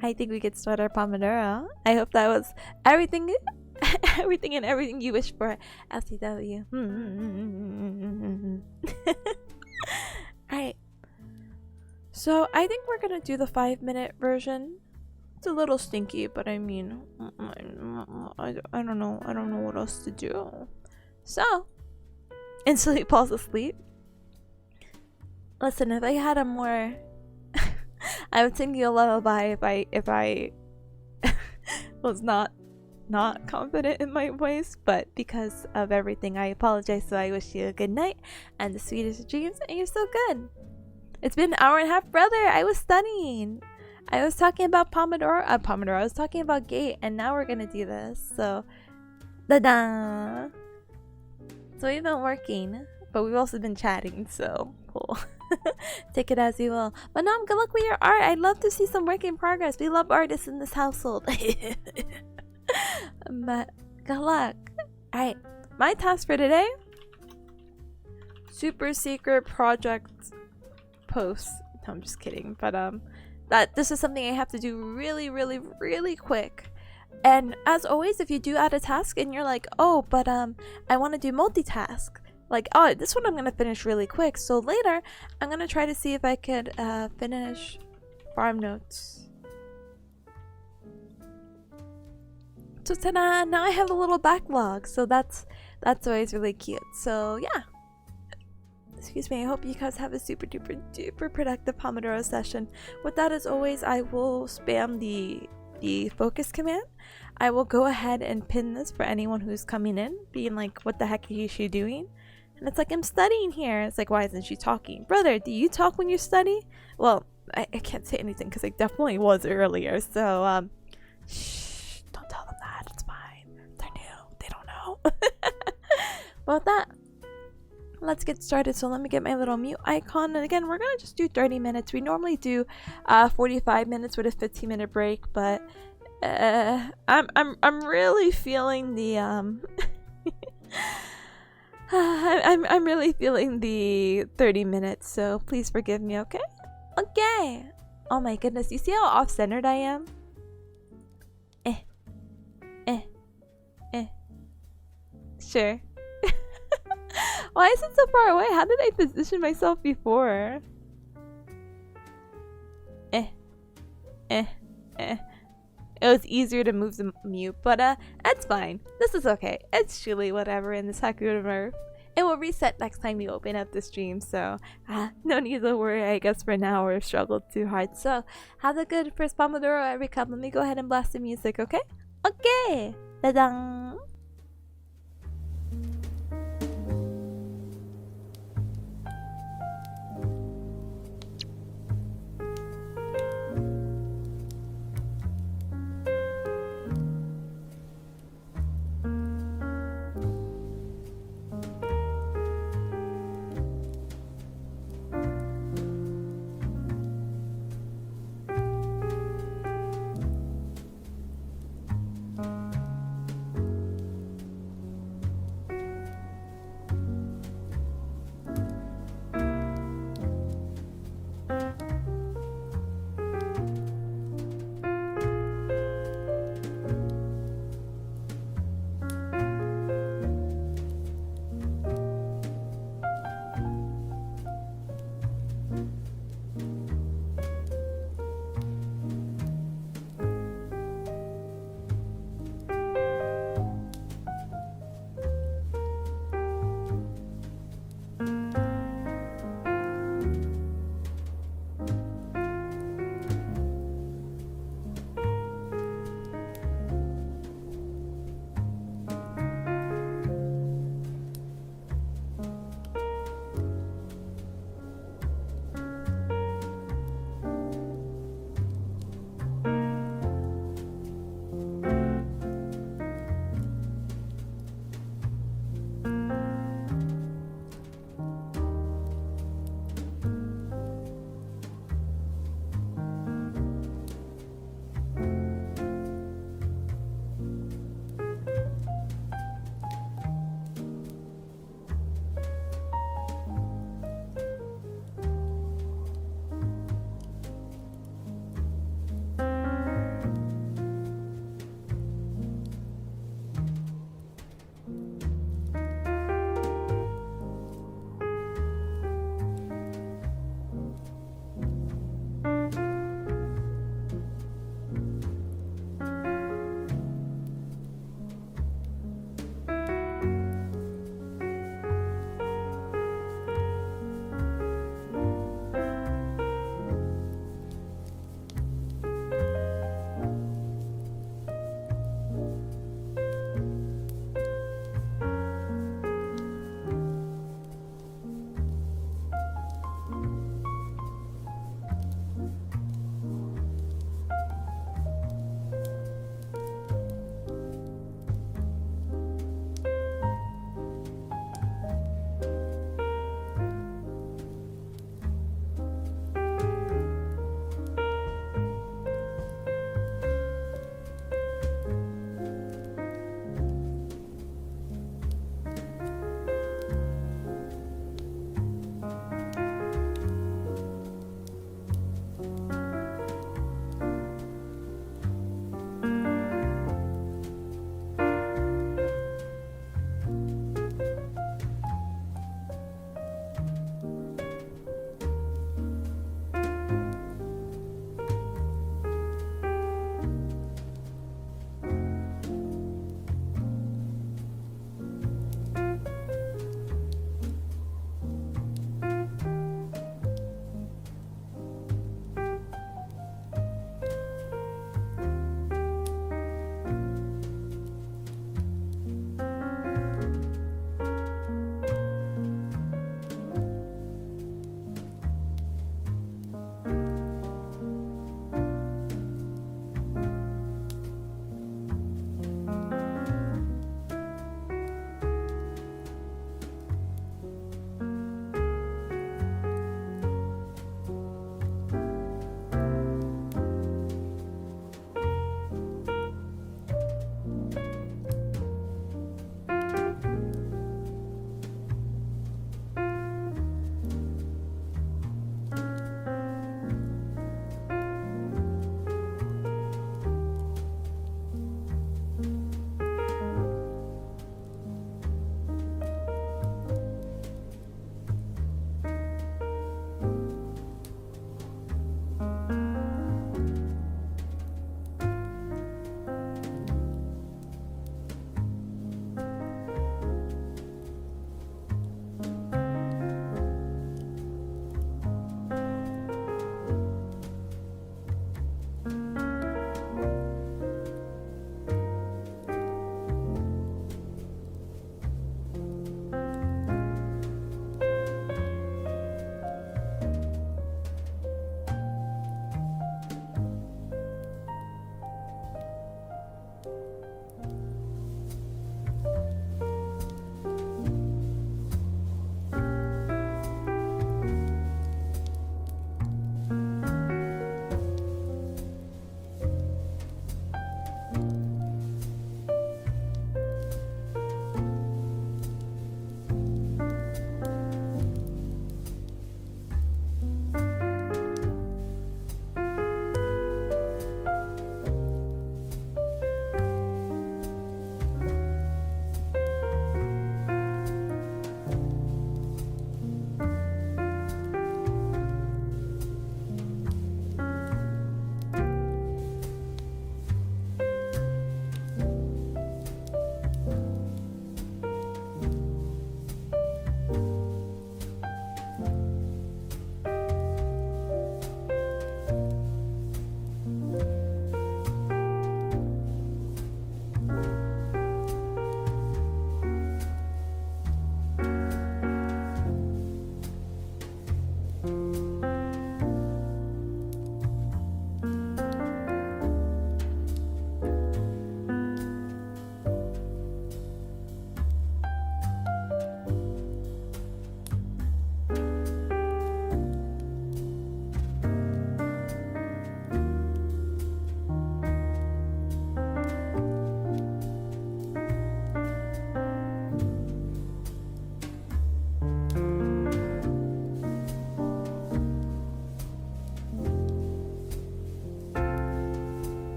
I think we could start our Pomodoro. I hope that was everything and everything you wish for, LCW. Alright. So I think we're gonna do the 5-minute version. It's a little stinky, but I mean, I don't know what else to do. So, instantly falls asleep. Listen, if I had a more I would sing you a lullaby if I was not not confident in my voice, but because of everything, I apologize. So I wish you a good night and the sweetest dreams, and you're so good. It's been an hour and a half, brother. I was studying. I was talking about pomodoro. I was talking about gait, and now we're gonna do this. So, da-da. So we've been working, but we've also been chatting. So cool. Take it as you will. But no, good luck with your art. I'd love to see some work in progress. We love artists in this household. But good luck. Alright, my task for today: super secret project post. No, I'm just kidding. But that this is something I have to do really quick. And as always, if you do add a task and you're like, oh, but I want to do multitask, like, oh, this one I'm gonna finish really quick, so later I'm gonna try to see if I could finish farm notes. So ta-da! Now I have a little backlog, so that's always really cute. So yeah, excuse me, I hope you guys have a super duper productive Pomodoro session. With that, as always, I will spam the focus command. I will go ahead and pin this for anyone who's coming in, being like, what the heck is she doing? And it's like, I'm studying here. It's like, why isn't she talking? Brother, do you talk when you study? Well, I can't say anything because I definitely was earlier. So, shh, don't tell them that. It's fine. They're new. They don't know. Well, with that, let's get started. So let me get my little mute icon. And again, we're gonna just do 30 minutes. We normally do 45 minutes with a 15-minute break, but I'm really feeling the I'm really feeling the 30 minutes, so please forgive me, okay? Okay. Oh my goodness, you see how off-centered I am? Sure. Why is it so far away? How did I position myself before? It was easier to move the mute, but that's fine. This is okay. It's chilly, whatever, in this Hakuna Nerf. It will reset next time you open up the stream, so no need to worry, I guess, for now, or struggle too hard. So, have a good first Pomodoro, every cup. Let me go ahead and blast the music, okay? Okay! Da-dang!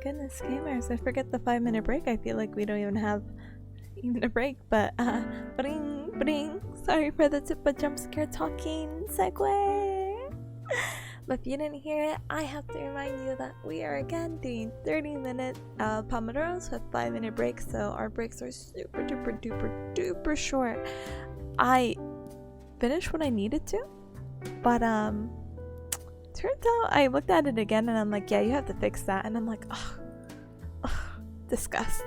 goodness, gamers, I forget the 5-minute break. I feel like we don't even have a break, but bring. Sorry for the Tippa jump scare talking segue. But if you didn't hear it, I have to remind you that we are again doing 30-minute pomodoros with 5-minute breaks. So our breaks are super duper short. I finished what I needed to, but turns out I looked at it again and I'm like, yeah, you have to fix that. And I'm like, ugh, disgust.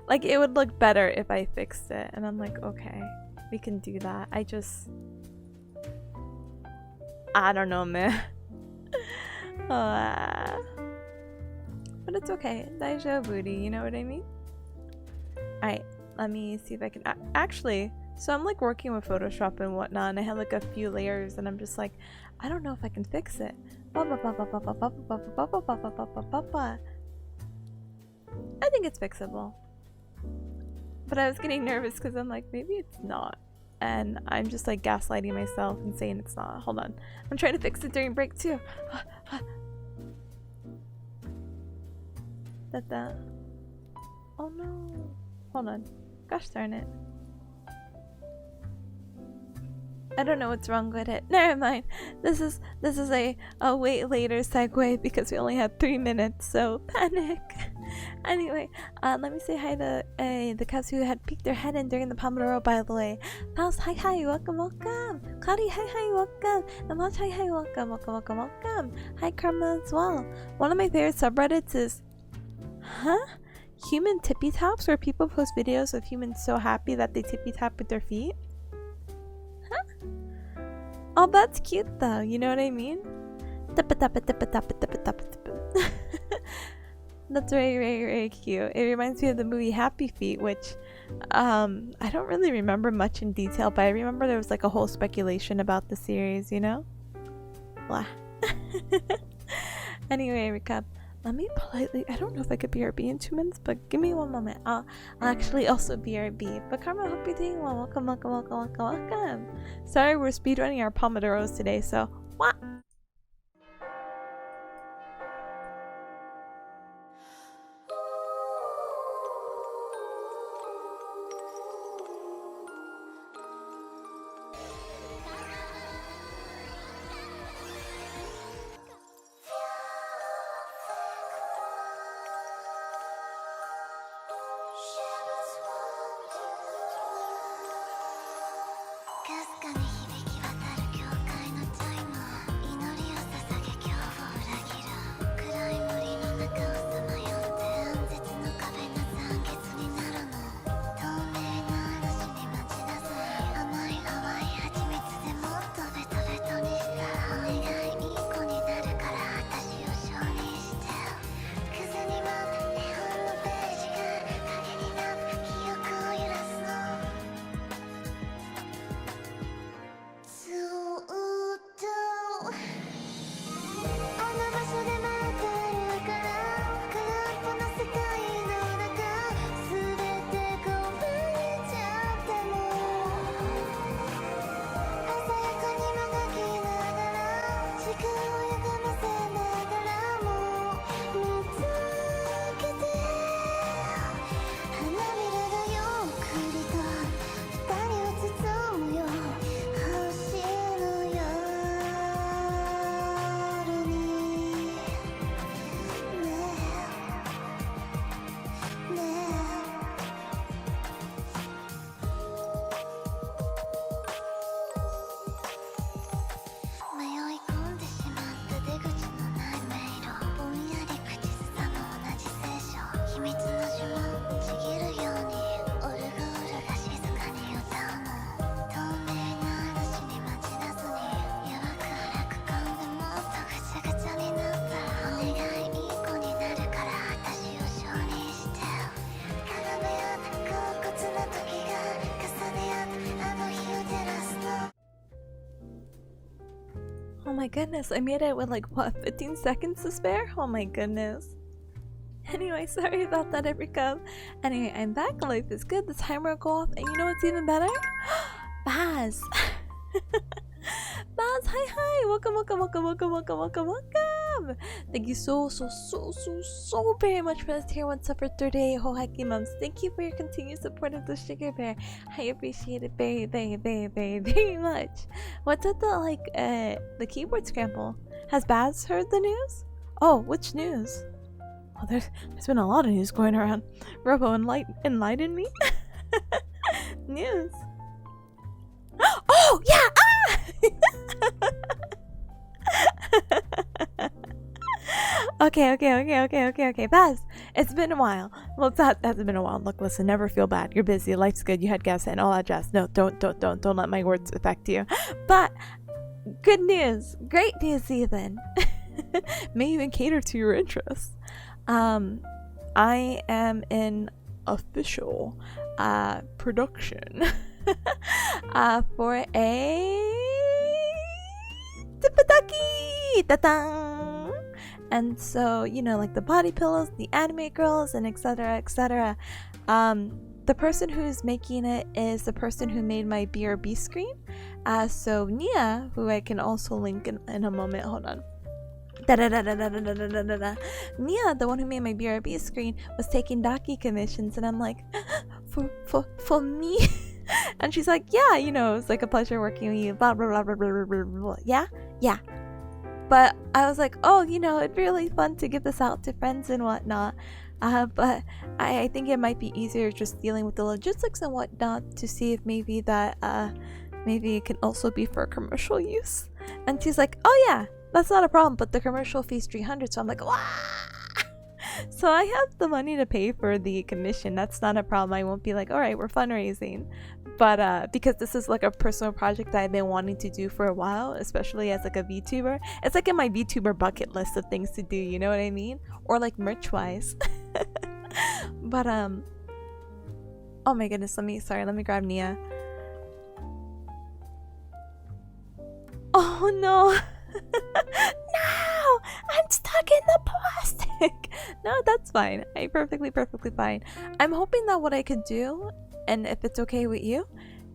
Like, it would look better if I fixed it. And I'm like, okay, we can do that. I don't know, man. But it's okay. Daijou booty, you know what I mean? Alright, let me see if I can actually, so I'm like working with Photoshop and whatnot, and I have like a few layers, and I'm just like, I don't know if I can fix it. I think it's fixable. But I was getting nervous because I'm like, maybe it's not. And I'm just like gaslighting myself and saying it's not. Hold on. I'm trying to fix it during break too. Oh no. Hold on. Gosh darn it. I don't know what's wrong with it. Never mind. This is a wait later segue because we only have 3 minutes, so panic. Anyway, let me say hi to the cubs who had peeked their head in during the Pomodoro, by the way. Pals, hi, welcome. Cloudy, hi, welcome. Amach, hi, welcome. Hi, Karma as well. One of my favorite subreddits is, human tippy taps, where people post videos of humans so happy that they tippy tap with their feet. Oh, that's cute though, you know what I mean? That's very cute. It reminds me of the movie Happy Feet, which I don't really remember much in detail, but I remember there was like a whole speculation about the series, you know? Blah. Anyway, recap. Let me politely, I don't know if I could BRB in 2 minutes, but give me 1 moment. I'll actually also BRB. But Karma, I hope you're doing well. Welcome. Sorry, we're speedrunning our pomodoros today, so what? Oh my goodness, I made it with like, what, 15 seconds to spare? Oh my goodness. Anyway, sorry about that, everyone. Anyway, I'm back, life is good, the timer will go off, and you know what's even better? Baz! Baz, hi! Welcome! welcome. Thank you so very much for the tier 1 sub for 38 Hohaki Mums. Thank you for your continued support of the Sugar Bear. I appreciate it very much. What's at the keyboard scramble? Has Baz heard the news? Oh, which news? Oh, there's been a lot of news going around. Robo, enlighten me? News. Oh, yeah! Okay. Baz, it's been a while. Well, it hasn't been a while. Look, listen, never feel bad. You're busy. Life's good. You had guests and all that jazz. No, don't let my words affect you. But good news. Great news, even. May even cater to your interests. I am in official production for a Tipanya! Ta-dang! And so, like the body pillows, the anime girls, and etc. The person who's making it is the person who made my BRB screen. So Nia, who I can also link in a moment. Hold on. Nia, the one who made my BRB screen, was taking Daki commissions, and I'm like, for me? And she's like, yeah, it's like a pleasure working with you, blah blah blah blah blah blah blah. Yeah. But I was like, oh, it'd be really fun to give this out to friends and whatnot. But I think it might be easier just dealing with the logistics and whatnot to see if maybe that maybe it can also be for commercial use. And she's like, oh yeah, that's not a problem, but the commercial fee's 300. So I'm like, wow. So I have the money to pay for the commission. That's not a problem. I won't be like, all right, we're fundraising. But because this is like a personal project that I've been wanting to do for a while, especially as like a VTuber. It's like in my VTuber bucket list of things to do, you know what I mean? Or like merch wise. But oh my goodness, let me grab Nia. Oh no. No, I'm stuck in the plastic. No, that's fine. I'm perfectly fine. I'm hoping that what I could do, and if it's okay with you,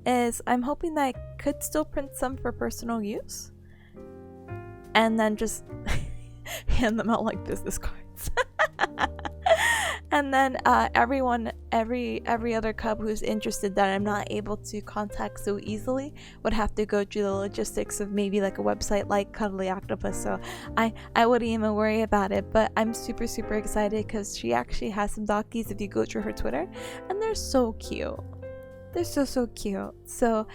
is I'm hoping that I could still print some for personal use and then just hand them out like business cards. And then every other cub who's interested that I'm not able to contact so easily would have to go through the logistics of maybe like a website like Cuddly Octopus. So I wouldn't even worry about it. But I'm super excited because she actually has some Dockies if you go through her Twitter, and they're so cute. They're so cute. So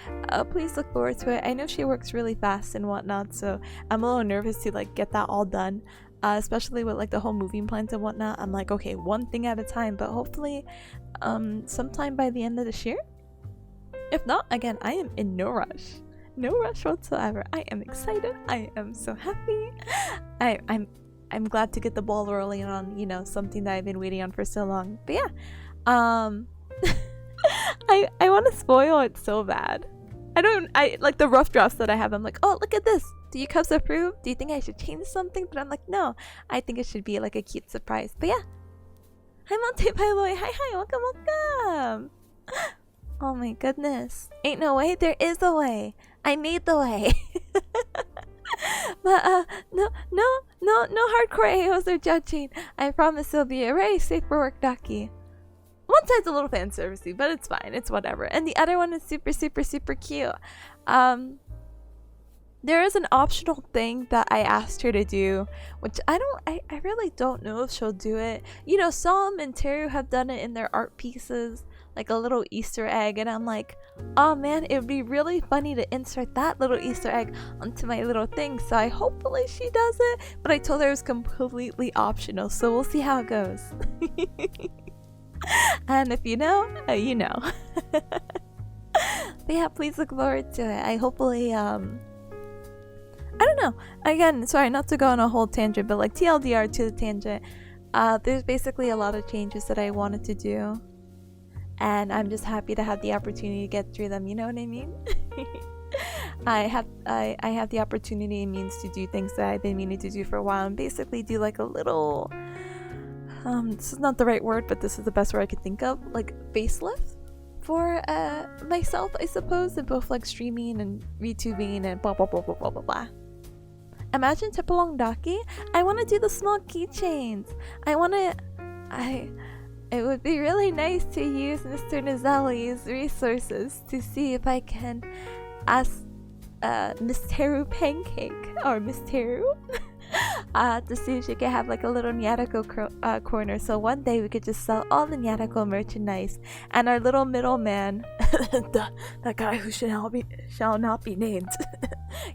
please look forward to it. I know she works really fast and whatnot, so I'm a little nervous to like get that all done. Especially with like the whole moving plans and whatnot. I'm like, okay, one thing at a time, but hopefully sometime by the end of this year. If not, again, I am in no rush whatsoever. I am excited. I am so happy. I'm glad to get the ball rolling on something that I've been waiting on for so long. But yeah, I want to spoil it so bad. I like the rough drafts that I have. I'm like, oh, look at this. Do you cubs approve? Do you think I should change something? But I'm like, no, I think it should be like a cute surprise. But yeah. Hi, Monte Pailoy. Hi, welcome. Oh my goodness. Ain't no way. There is a way. I made the way. But no hardcore AOs are judging. I promise it'll be a very safe for work Daki. One side's a little fan servicey, but it's fine. It's whatever. And the other one is super cute. There is an optional thing that I asked her to do, which I really don't know if she'll do it. Some and Teru have done it in their art pieces, like a little Easter egg, and I'm like, oh man, it would be really funny to insert that little Easter egg onto my little thing. So hopefully she does it, but I told her it was completely optional, so we'll see how it goes. And if you know, you know. But yeah, please look forward to it. I hopefully I don't know. Again, sorry not to go on a whole tangent, but like TLDR to the tangent. There's basically a lot of changes that I wanted to do, and I'm just happy to have the opportunity to get through them. You know what I mean? I have the opportunity and means to do things that I've been meaning to do for a while, and basically do like a little this is not the right word, but this is the best word I could think of, like facelift for myself, I suppose, in both like streaming and VTubing and blah blah blah blah blah blah blah. imagine Tipalong Daki. I want to do the small keychains. It would be really nice to use Mr. Nizali's resources to see if I can ask Miss Teru Pancake or Miss Teru to see if she could have like a little Nyatako corner. So one day we could just sell all the Nyatako merchandise, and our little middleman, that guy who shall not be named,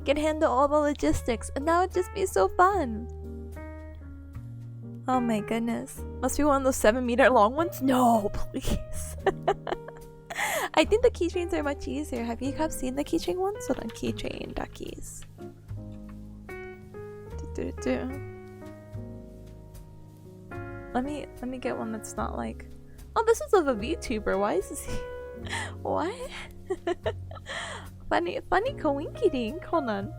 can handle all the logistics, and that would just be so fun. Oh my goodness. Must be one of those 7-meter long ones? No, please. I think the keychains are much easier. Have you guys seen the keychain ones? Hold on, keychain duckies. Let me get one that's not like... Oh, this is of a VTuber. Why is this... What? funny coinky dink. Hold on.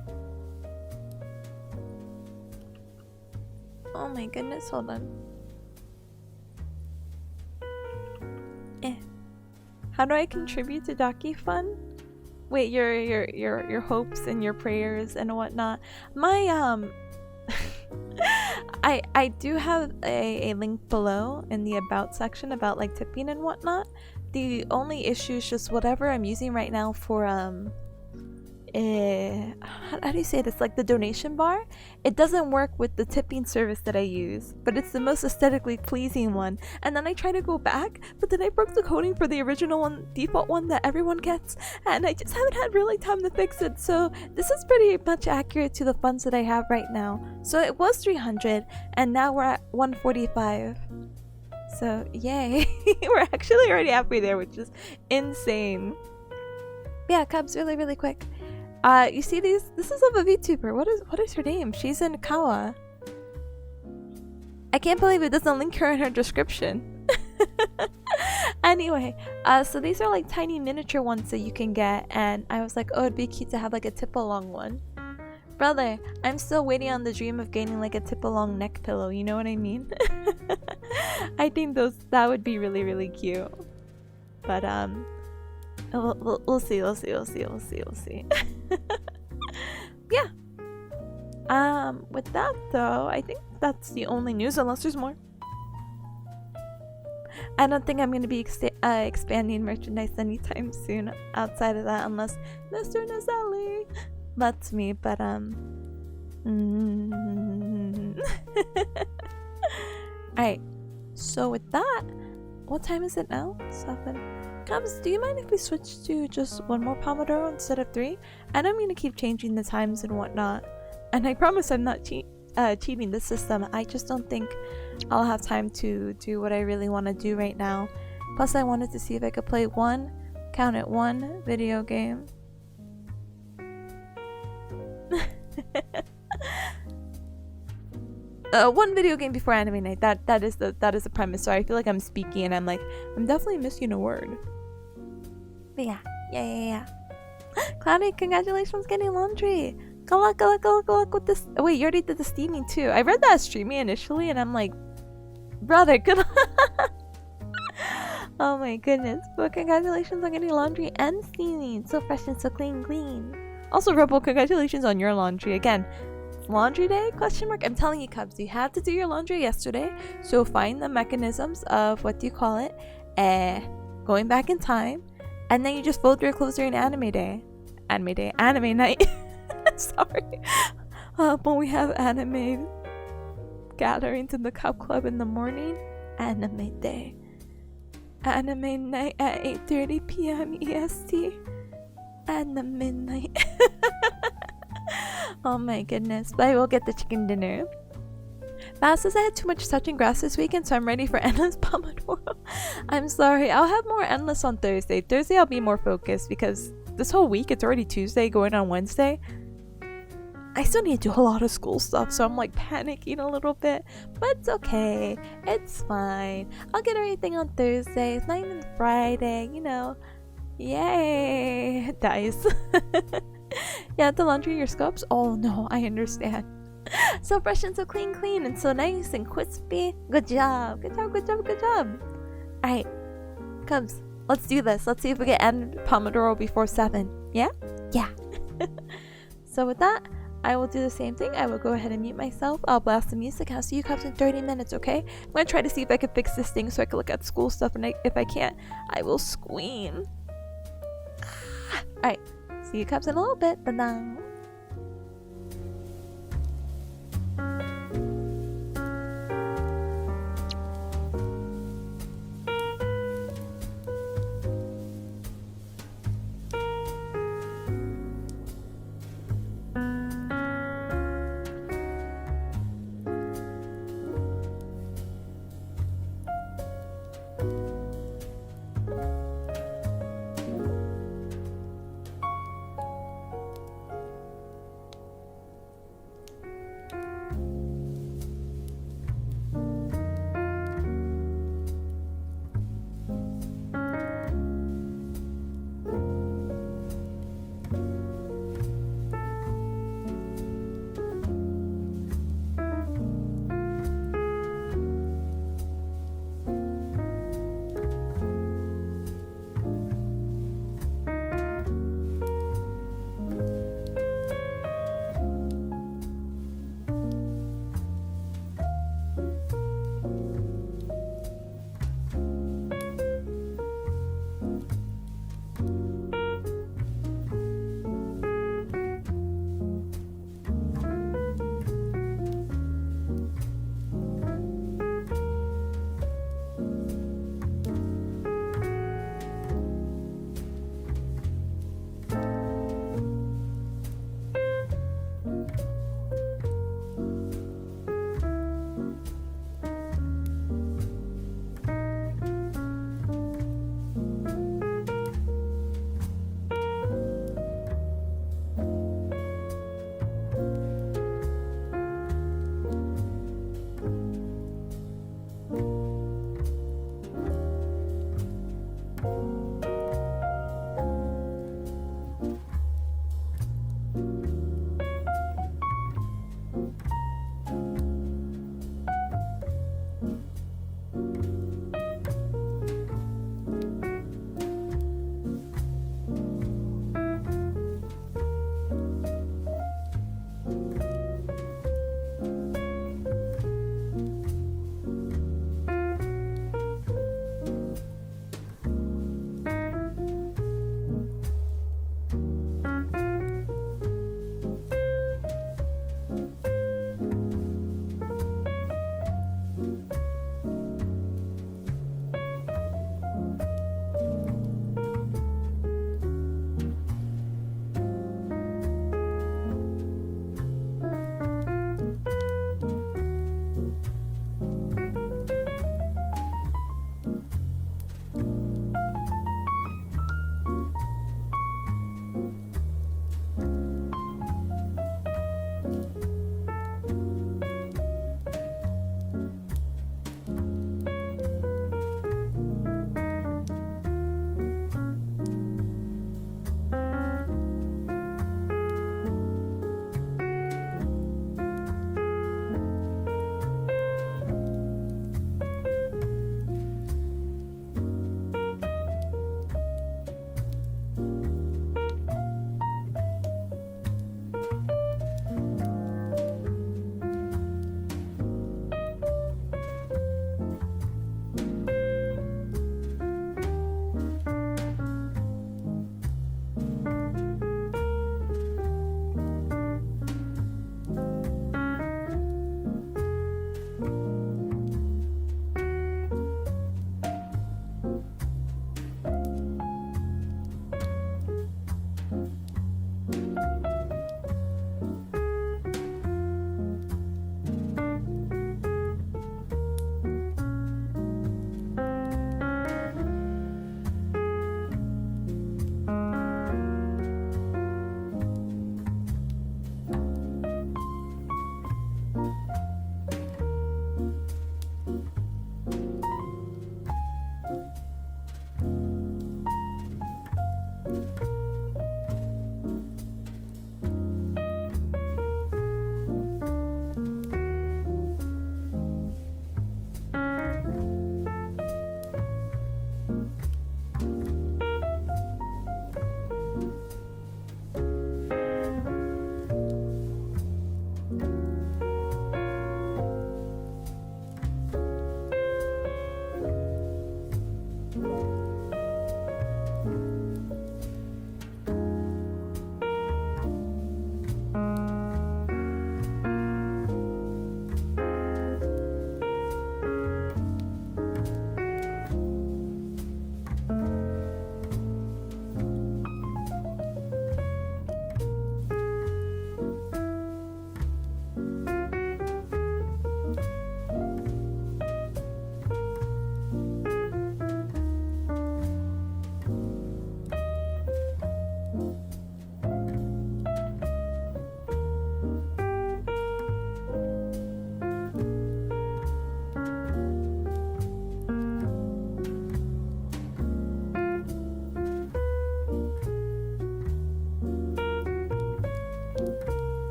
Oh my goodness, hold on. How do I contribute to Daki Fun? Wait, your hopes and your prayers and whatnot. My I do have a link below in the about section about like tipping and whatnot. The only issue is just whatever I'm using right now for how do you say this, like the donation bar, it doesn't work with the tipping service that I use, but it's the most aesthetically pleasing one. And then I try to go back, but then I broke the coding for the original one, default one that everyone gets, and I just haven't had really time to fix it. So this is pretty much accurate to the funds that I have right now. So it was 300 and now we're at 145. So yay. We're actually already halfway there, which is insane. Yeah, Cubs, really quick. You see these? This is of a VTuber. What is her name? She's in Kawa. I can't believe it doesn't link her in her description. Anyway, so these are like tiny miniature ones that you can get, and I was like, oh, it'd be cute to have like a tip-along one. Brother, I'm still waiting on the dream of getting like a tip-along neck pillow, you know what I mean? I think that would be really cute. But we'll see. Yeah. With that though, I think that's the only news, unless there's more. I don't think I'm going to be expanding merchandise anytime soon outside of that, unless Mr. Nazali lets me, but Alright, so with that, what time is it now? 7. Cubs, do you mind if we switch to just one more Pomodoro instead of 3? And I'm going to keep changing the times and whatnot. And I promise I'm not cheating the system. I just don't think I'll have time to do what I really want to do right now. Plus I wanted to see if I could play one video game. One video game before anime night. That is the premise. So I feel like I'm speaking and I'm definitely missing a word. But yeah. Cloudy, congratulations getting laundry. Good luck with this. Oh, wait, you already did the steaming too. I read that streaming initially and I'm like, brother, good luck. Oh my goodness. But congratulations on getting laundry and steaming. So fresh and so clean. Also, Rebel, congratulations on your laundry. Again, laundry day? Question mark. I'm telling you, Cubs, you had to do your laundry yesterday. So find the mechanisms of, what do you call it? Going back in time. And then you just fold your clothes during anime night. Sorry. When we have anime gatherings in the Cup Club in the morning. Anime day. Anime night at 8:30 p.m. EST. Anime night. Oh my goodness. But I will get the chicken dinner. Bass says I had too much touching grass this weekend, so I'm ready for endless Pomodoro. I'm sorry. I'll have more endless on Thursday. Thursday I'll be more focused because this whole week, it's already Tuesday going on Wednesday. I still need to do a lot of school stuff, so I'm like panicking a little bit. But it's okay. It's fine. I'll get everything on Thursday. It's not even Friday, you know. Yay. Dice. Yeah, the laundry your scrubs? Oh no, I understand. So fresh and so clean and so nice and crispy. Good job. Alright, Cubs, let's do this. Let's see if we can end Pomodoro before 7. Yeah? Yeah. So with that, I will do the same thing. I will go ahead and mute myself. I'll blast the music. I'll see you cops in 30 minutes, okay? I'm gonna try to see if I can fix this thing so I can look at school stuff, and if I can't, I will scream. Alright, see you cops in a little bit. Ba-dang.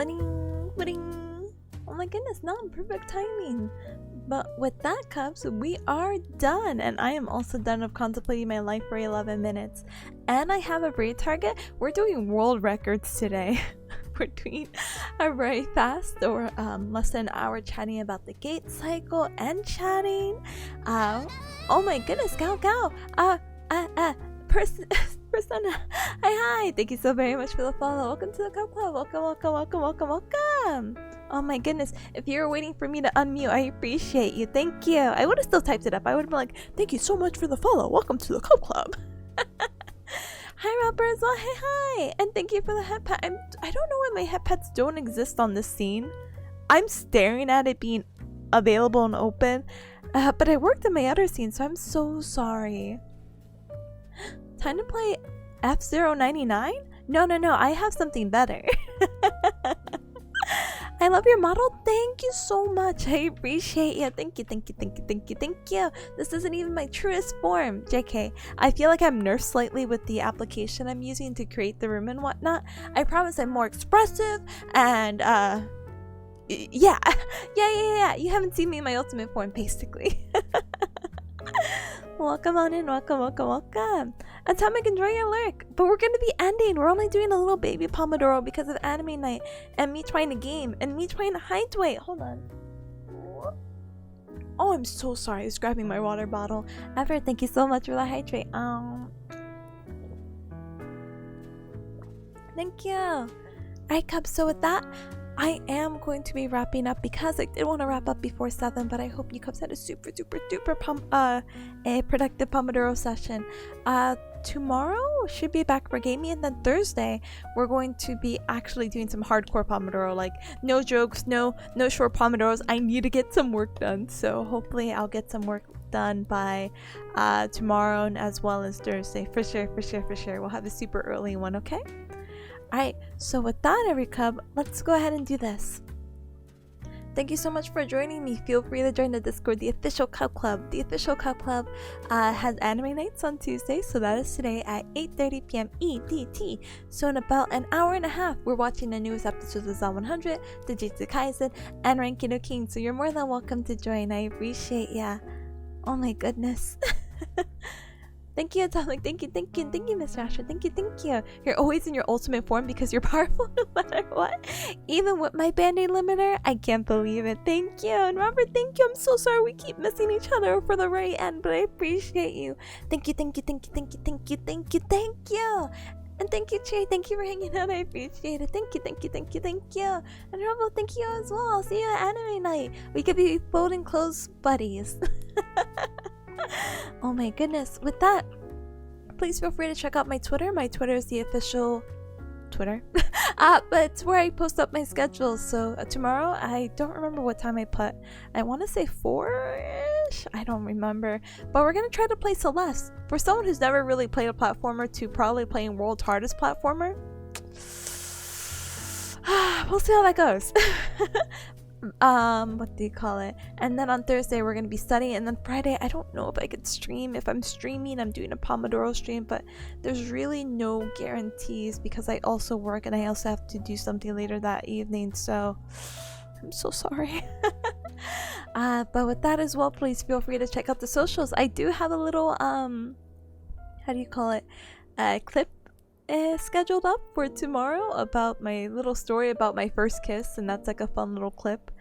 Ba-ding, ba-ding. Oh my goodness, not perfect timing. But with that, Cubs, we are done. And I am also done with contemplating my life for 11 minutes. And I have a braid target. We're doing world records today. We're doing a very fast or less than an hour chatting about the gait cycle and chatting. Oh my goodness, Gao. Persona. Hi. Thank you so very much for the follow. Welcome to the Cub Club. Welcome. Oh my goodness. If you were waiting for me to unmute, I appreciate you. Thank you. I would have still typed it up. I would have been like, thank you so much for the follow. Welcome to the Cub Club. Hi, Robert as well. Hey, hi. And thank you for the head pat. I don't know why my head pats don't exist on this scene. I'm staring at it being available and open. But I worked in my other scene, so I'm so sorry. Time to play F099? No. I have something better. I love your model. Thank you so much. I appreciate you. Thank you. This isn't even my truest form. JK. I feel like I'm nerfed slightly with the application I'm using to create the room and whatnot. I promise I'm more expressive and yeah. You haven't seen me in my ultimate form, basically. Welcome on in. Welcome. Atomic, enjoy your lurk. But we're gonna be ending. We're only doing a little baby Pomodoro because of anime night and me trying to game and me trying to hydrate. Hold on. Oh, I'm so sorry. I was grabbing my water bottle. Everett, thank you so much for the hydrate. Thank you. Alright, Cubs, so with that, I am going to be wrapping up because I did want to wrap up before 7, but I hope you Cubs had a super duper a productive Pomodoro session. Tomorrow should be back for gaming, and then Thursday we're going to be actually doing some hardcore Pomodoro, like no jokes, no short Pomodoros. I need to get some work done, so hopefully I'll get some work done by tomorrow and as well as Thursday for sure. We'll have a super early one, okay? Alright, so with that, every Cub, let's go ahead and do this. Thank you so much for joining me. Feel free to join the Discord, the official Cub Club. The official Cub Club has anime nights on Tuesday, so that is today at 8:30 p.m. EDT. So in about an hour and a half, we're watching the newest episodes of ZA 100, the Jujutsu Kaisen, and Ranking no King. So you're more than welcome to join. I appreciate ya. Oh my goodness. Thank you, Atomic. Thank you, Miss Rasher. Thank you. You're always in your ultimate form because you're powerful no matter what. Even with my band-aid limiter, I can't believe it. Thank you. And Robert, thank you. I'm so sorry we keep missing each other for the very end, but I appreciate you. Thank you. And thank you, Che. Thank you for hanging out. I appreciate it. Thank you. And Robo, thank you as well. I'll see you at anime night. We could be folding clothes buddies. Oh my goodness. With that, please feel free to check out my Twitter. My Twitter is the official Twitter. But it's where I post up my schedule. So tomorrow, I don't remember what time I put. I want to say 4-ish. I don't remember. But we're going to try to play Celeste. For someone who's never really played a platformer to probably playing world's hardest platformer. We'll see how that goes. What do you call it? And then on Thursday we're gonna be studying, and then Friday I don't know if I could stream. If I'm streaming, I'm doing a Pomodoro stream, but there's really no guarantees because I also work and I also have to do something later that evening, so I'm so sorry. But with that as well, please feel free to check out the socials. I do have a little how do you call it, clip scheduled up for tomorrow about my little story about my first kiss, and that's like a fun little clip.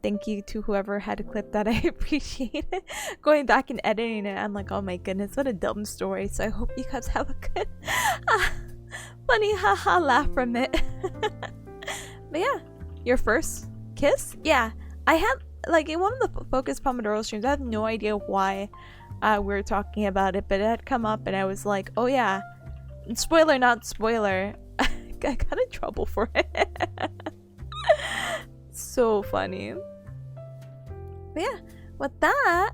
Thank you to whoever had a clip that. I appreciate it. Going back and editing it, I'm like, oh my goodness, what a dumb story. So I hope you guys have a good funny haha laugh from it. But yeah, your first kiss? Yeah, I had like in one of the focus Pomodoro streams, I have no idea why we were talking about it, but it had come up and I was like, oh yeah, spoiler not spoiler. I got in trouble for it. So funny. But yeah, with that,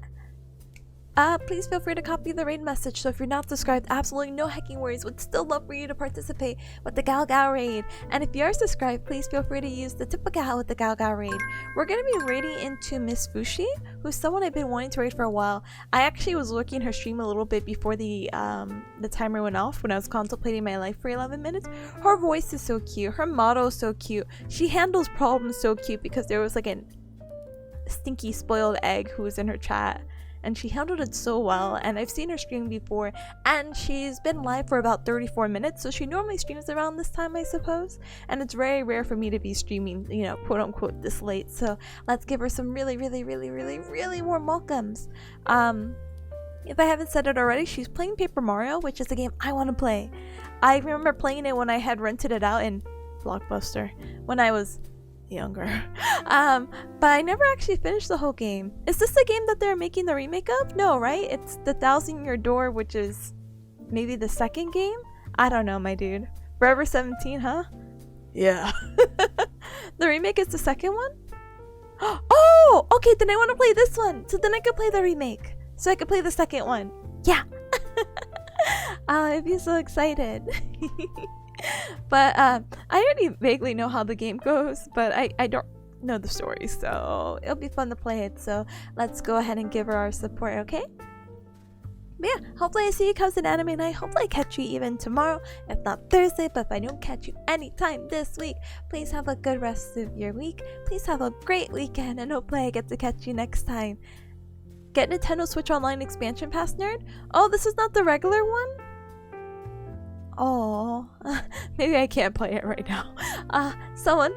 please feel free to copy the raid message. So if you're not subscribed, absolutely no hecking worries. Would still love for you to participate with the Gal Gal raid. And if you are subscribed, please feel free to use the Tipanya with the Gal Gal raid. We're gonna be raiding into Miss Fushi, who's someone I've been wanting to raid for a while. I actually was looking her stream a little bit before the timer went off when I was contemplating my life for 11 minutes. Her voice is so cute. Her motto is so cute. She handles problems so cute because there was like a stinky spoiled egg who was in her chat. And she handled it so well, and I've seen her stream before, and she's been live for about 34 minutes, so she normally streams around this time, I suppose, and it's very rare for me to be streaming, you know, quote unquote this late, so let's give her some really warm welcomes. If I haven't said it already, she's playing Paper Mario, which is a game I want to play. I remember playing it when I had rented it out in Blockbuster, when I was younger. But I never actually finished the whole game. Is this the game that they're making the remake of? No, right? It's the 1,000-Year Door, which is maybe the second game? I don't know, my dude. Forever 17, huh? Yeah. The remake is the second one? Oh! Okay, then I want to play this one. So then I can play the remake. So I can play the second one. Yeah! I'd be so excited. But I already vaguely know how the game goes, but I don't know the story, so it'll be fun to play it. So let's go ahead and give her our support, okay? But yeah, hopefully I see you cousin anime night. Hopefully I catch you even tomorrow, if not Thursday. But if I don't catch you anytime this week, please have a good rest of your week. Please have a great weekend, and hopefully I get to catch you next time. Get Nintendo Switch Online expansion pass, nerd? Oh, this is not the regular one? Oh, maybe I can't play it right now. Someone,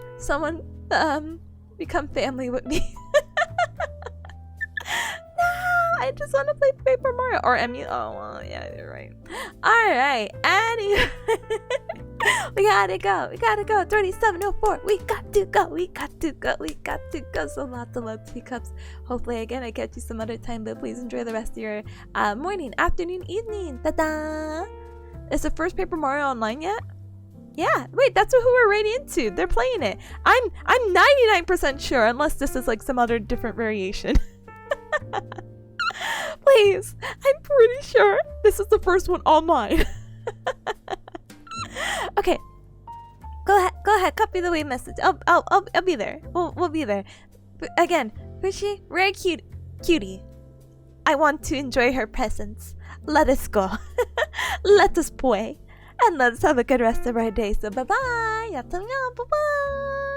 become family with me. No, I just want to play Paper Mario or Emmy. Oh, well, yeah, you're right. All right, anyway, we gotta go. 37:04. We got to go. So lots of love, teacups. Hopefully, again, I catch you some other time. But please enjoy the rest of your morning, afternoon, evening. Ta-da! Is the first Paper Mario online yet? Yeah. Wait, that's who we're right into. They're playing it. I'm 99% sure, unless this is like some other different variation. Please, I'm pretty sure this is the first one online. Okay. Go ahead. Copy the wave message. I'll be there. We'll be there. But again, Fushi, very cutie. I want to enjoy her presence. Let us go. Let us play. And let's have a good rest of our day. So bye-bye. Bye-bye.